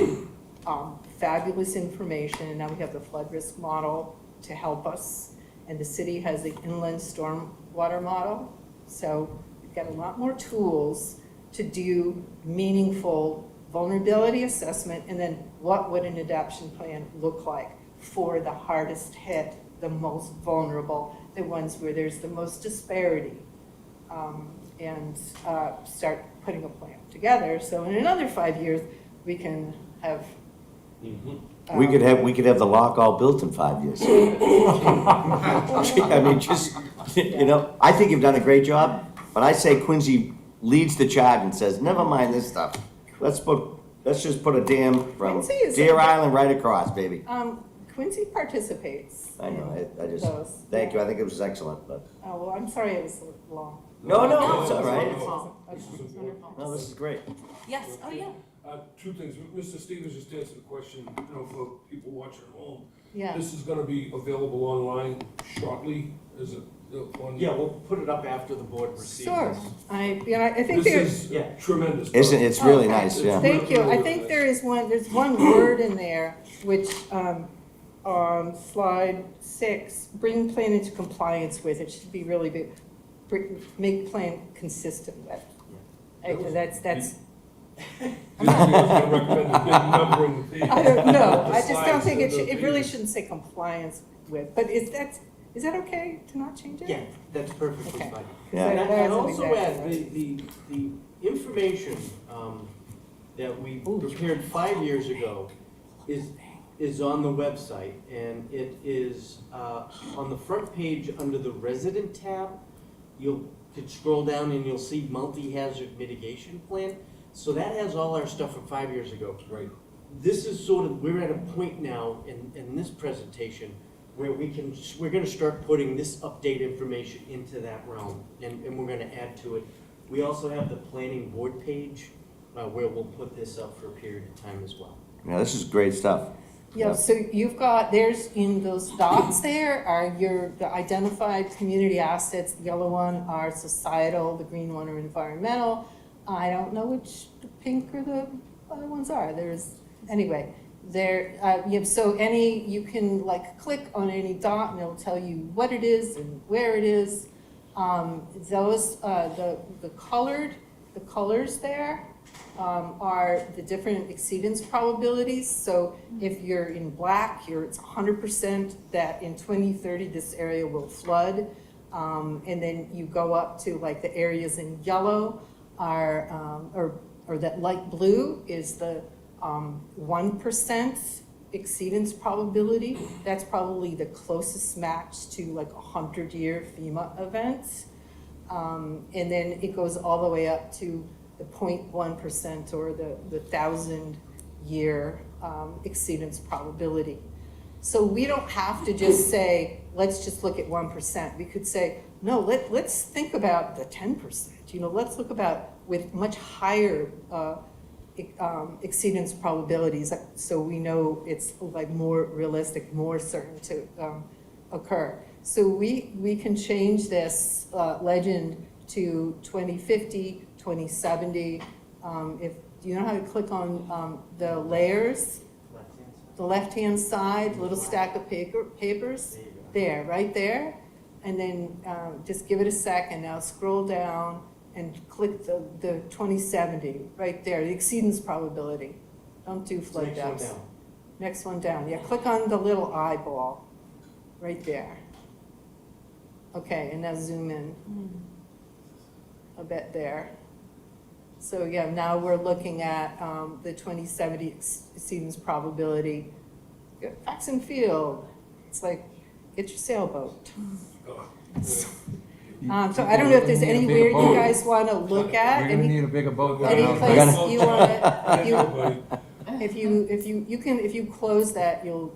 fabulous information. And now we have the flood risk model to help us, and the city has the inland storm water model. So we've got a lot more tools to do meaningful vulnerability assessment, and then what would an adaptation plan look like for the hardest hit, the most vulnerable, the ones where there's the most disparity, and start putting a plan together. So in another 5 years, we can have. We could have the lock all built in 5 years. I mean, just, you know, I think you've done a great job, but I say Quincy leads the charge and says, never mind this stuff. Let's just put a dam from Quincy is Deer a- Island right across, baby. Quincy participates. I know, I just, Those. thank you, I think it was excellent, but. Oh, well, I'm sorry it was so long. No, it's all right. Okay, it's wonderful. No, this is great. Yes, oh yeah. Two things. Mr. Stevens just answered the question, you know, for people watching at home. Yeah. This is gonna be available online shortly, is it? On- Yeah, we'll put it up after the board receives. Sure. I think This there's. is Yeah. tremendous. Isn't, it's really Okay. nice, yeah. Thank you. I think there's one word in there which, on slide 6, bring plan into compliance with, it should be really big, make plan consistent with. That's, I was gonna recommend the big numbering the. I don't know, the I just don't slides think and it should, the it really pages. shouldn't say compliance with, but is that okay to not change it? Yeah, that's perfectly Okay. fine. Yeah. And That I'd isn't also exactly add, right. the information, that we prepared 5 years ago is on the website, and it is, on the front page under the resident tab, you could scroll down and you'll see multi-hazard mitigation plan. So that has all our stuff from 5 years ago. Right. This is sort of, we're at a point now in this presentation where we're gonna start putting this update information into that realm, and we're gonna add to it. We also have the planning board page, where we'll put this up for a period of time as well. Yeah, this is great stuff. Yeah, so you've got, there's in those dots there are the identified community assets. The yellow one are societal, the green one are environmental. I don't know which the pink or the other ones are. Anyway, so you can like click on any dot and it'll tell you what it is and where it is. The colors there are the different exceedance probabilities. So if you're in black, it's 100% that in 2030 this area will flood. And then you go up to like the areas in yellow or that light blue is the 1% exceedance probability. That's probably the closest match to like a 100-year FEMA event. And then it goes all the way up to the 0.1% or the 1,000-year exceedance probability. So we don't have to just say, let's just look at 1%. We could say, no, let's think about the 10%. Let's look about with much higher exceedance probabilities, so we know it's like more realistic, more certain to occur. So we can change this legend to 2050, 2070. Do you know how to click on the layers? The left-hand side, little stack of papers, there, right there. And then just give it a second. Now scroll down and click the 2070, right there, the exceedance probability. Don't do flood depths. Next one down. Yeah, click on the little eyeball, right there. Okay, and now zoom in a bit there. So yeah, now we're looking at the 2070 exceedance probability. Facts and field. It's like, get your sailboat. So I don't know if there's anywhere you guys want to look at. We're gonna need a bigger boat. Any down place there. you want to, Buddy. if you close that, you'll,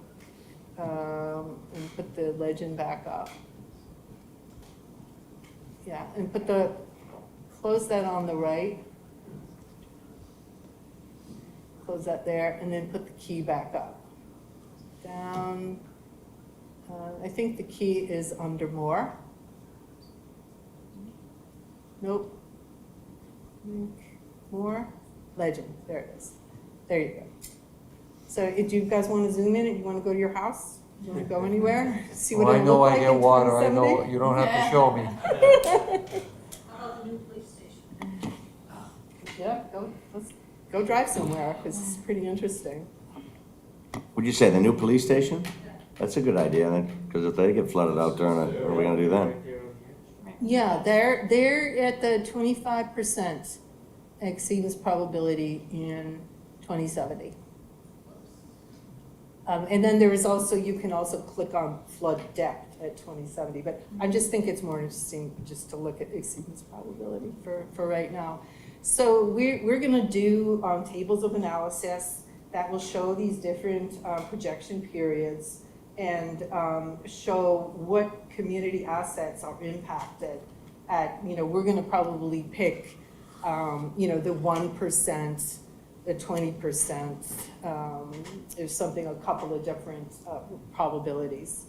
and put the legend back up. Yeah, and close that on the right. Close that there, and then put the key back up. Down, I think the key is under more. Nope. More, legend, there it is. There you go. So do you guys want to zoom in and you want to go to your house? You want to go anywhere? See what Well, I it'll know look I like get in water, I know, 2070? you don't have to show me. Yeah, let's go drive somewhere, because it's pretty interesting. Would you say the new police station? That's a good idea, then, because if they get flooded out during it, what are we gonna do then? Yeah, they're at the 25% exceedance probability in 2070. And then there is also, you can also click on flood depth at 2070, but I just think it's more interesting just to look at exceedance probability for right now. So we're gonna do tables of analysis that will show these different projection periods and show what community assets are impacted at, we're gonna probably pick, the 1%, the 20%, there's something, a couple of different probabilities.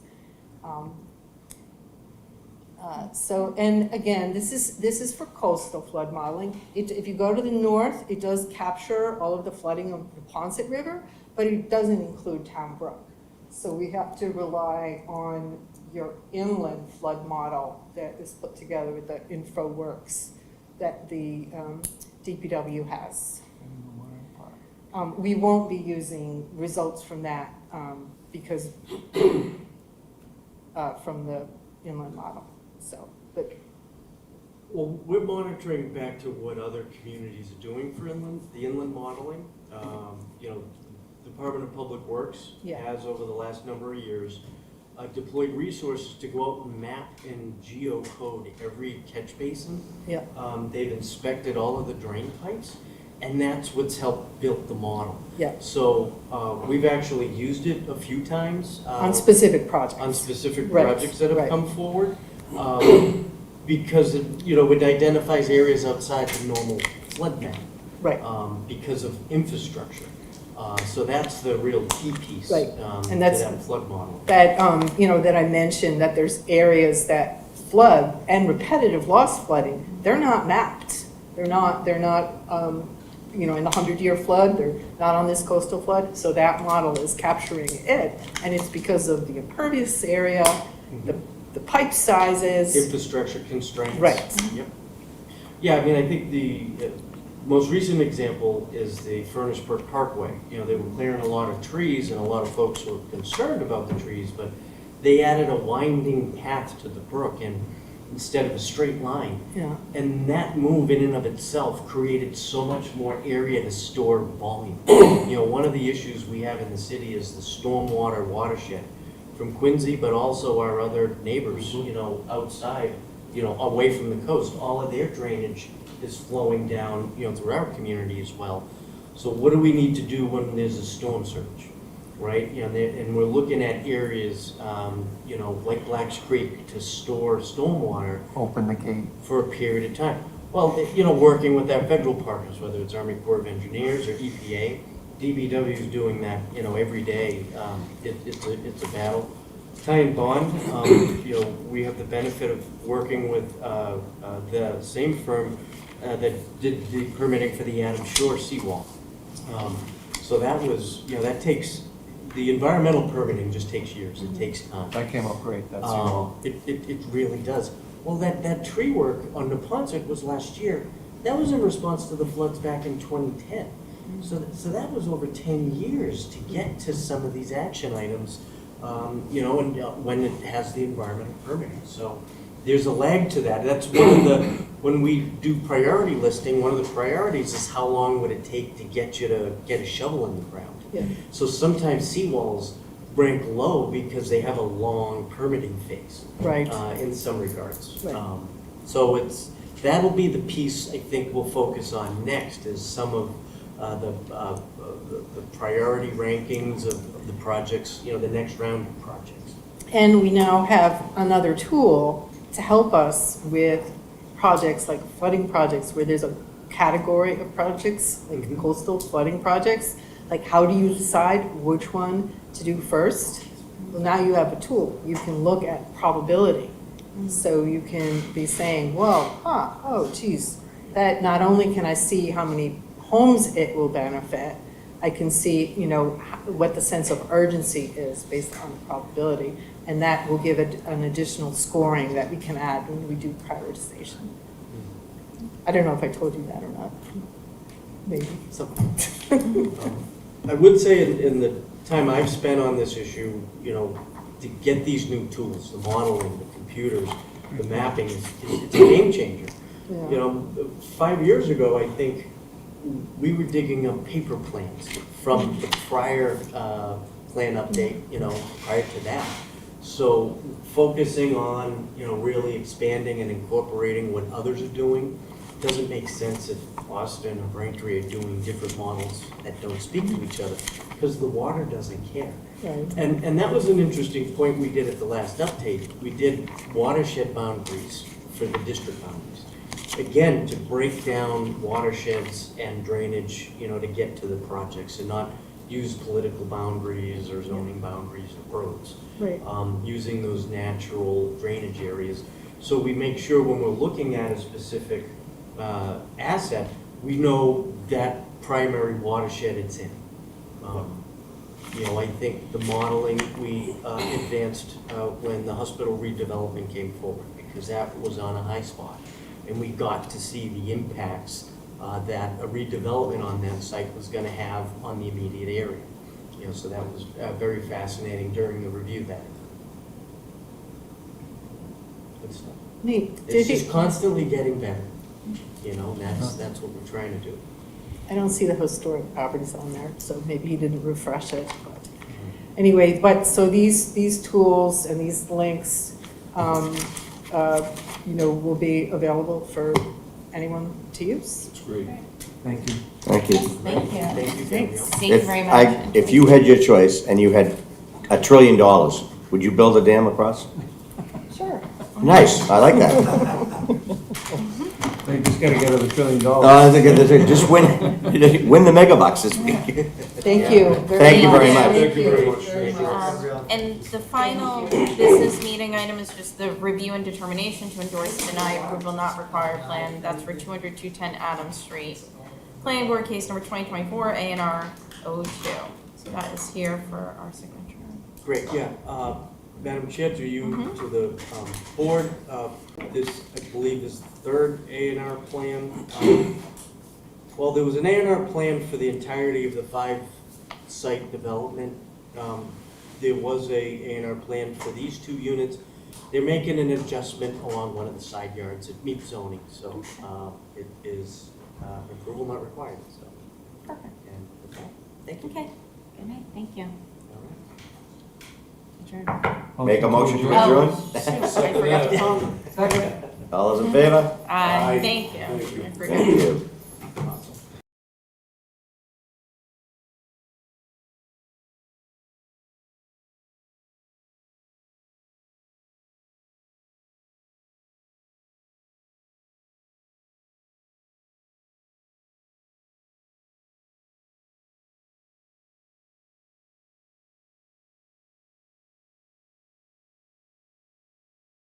And again, this is for coastal flood modeling. If you go to the north, it does capture all of the flooding of the Ponset River, but it doesn't include Town Brook. So we have to rely on your inland flood model that is put together with the InfoWorks that the DPW has. We won't be using results from that, because, from the inland model, so, but, Well, we're monitoring back to what other communities are doing for the inland modeling. You know, Department of Public Works Yeah. has, over the last number of years, deployed resources to go out and map and geocode every catch basin. yeah, They've inspected all of the drain pipes, and that's what's helped build the model. yeah, So, we've actually used it a few times. on specific projects. On specific Right, projects that have right. come forward. Because, it identifies areas outside the normal flood map. Right. Because of infrastructure. So that's the real key piece. Right. To And that's- that flood model. That, that I mentioned, that there's areas that flood and repetitive loss flooding, they're not mapped. They're not, in the 100-year flood, they're not on this coastal flood, so that model is capturing it. And it's because of the impervious area, the pipe sizes. Infrastructure constraints. Right. Yep. Yeah, I mean, I think the most recent example is the Furnace Brook Parkway. They were clearing a lot of trees, and a lot of folks were concerned about the trees, but they added a winding path to the brook and instead of a straight line. Yeah. And that move in and of itself created so much more area to store volume. One of the issues we have in the city is the stormwater watershed from Quincy, but also our other neighbors, outside, away from the coast. All of their drainage is flowing down, through our community as well. So what do we need to do when there's a storm surge, right? And we're looking at areas, like Black's Creek to store stormwater Open the gate. for a period of time. Well, working with our federal partners, whether it's Army Corps of Engineers or EPA, DBW is doing that, every day. It's a battle. Ty and Bond, we have the benefit of working with the same firm that did the permitting for the Adams Shore seawall. So that was, that takes, the environmental permitting just takes years. It takes time. That came up great, that's all. It really does. Well, that tree work on Neponset was last year. That was in response to the floods back in 2010. So that was over 10 years to get to some of these action items, and when it has the environmental permitting. So there's a lag to that. That's when we do priority listing, one of the priorities is how long would it take to get you to get a shovel in the ground. Yeah. So sometimes seawalls rank low because they have a long permitting phase. Right. In some regards. Right. So that'll be the piece I think we'll focus on next, is some of the priority rankings of the projects, the next round of projects. And we now have another tool to help us with projects like flooding projects, where there's a category of projects, like coastal flooding projects. Like, how do you decide which one to do first? Well, now you have a tool. You can look at probability. So you can be saying, well, oh, geez, that not only can I see how many homes it will benefit, I can see, what the sense of urgency is based on the probability. And that will give it an additional scoring that we can add when we do prioritization. I don't know if I told you that or not. Maybe. I would say in the time I've spent on this issue, to get these new tools, the modeling, the computers, the mapping, it's a game changer. Yeah. 5 years ago, I think, we were digging up paper plans from the prior plan update, prior to that. So focusing on, really expanding and incorporating what others are doing doesn't make sense if Austin or Braintree are doing different models that don't speak to each other, because the water doesn't care. Right. And that was an interesting point we did at the last update. We did watershed boundaries for the district boundaries. Again, to break down watersheds and drainage, to get to the projects and not use political boundaries or zoning boundaries or roads. Right. Using those natural drainage areas. So we make sure when we're looking at a specific asset, we know that primary watershed it's in. I think the modeling we advanced when the hospital redevelopment came forward, because that was on a high spot. And we got to see the impacts that a redevelopment on that site was gonna have on the immediate area. You know, so that was very fascinating during the review then. Good stuff. Neat. It's Did just he, constantly getting better, you know, and that's what we're trying to do. I don't see the historic properties on there, so maybe he didn't refresh it, but. Anyway, but, so these tools and these links, will be available for anyone to use. It's great. Thank you. Thank you. Thank you. Thank you, Gabrielle. Thank you very much. If you had your choice and you had $1 trillion, would you build a dam across? Sure. Nice, I like that. They just gotta get $1 trillion. I think just win the megabucks this week. Thank you. Thank you very much. Thank you very much. And the final business meeting item is just the review and determination to endorse, deny approval, not require plan. That's for 200-210 Adams Street. Planning board case number 2024 A&R 02. So that is here for our signature. Great, yeah. Madam Chair, to you, to the board, this, I believe, is the third A&R plan. Well, there was an A&R plan for the entirety of the 5-site development. There was a A&R plan for these 2 units. They're making an adjustment along one of the side yards. It meets zoning, so it is approval not required, so. Perfect. And with that, thank you. Okay. Good night. Thank you. All right. Adjourn. Make a motion to Oh, adjourn? shoot, I forgot to call. All those in favor? Aye. Thank you. Thank you. I forgot. Thank you.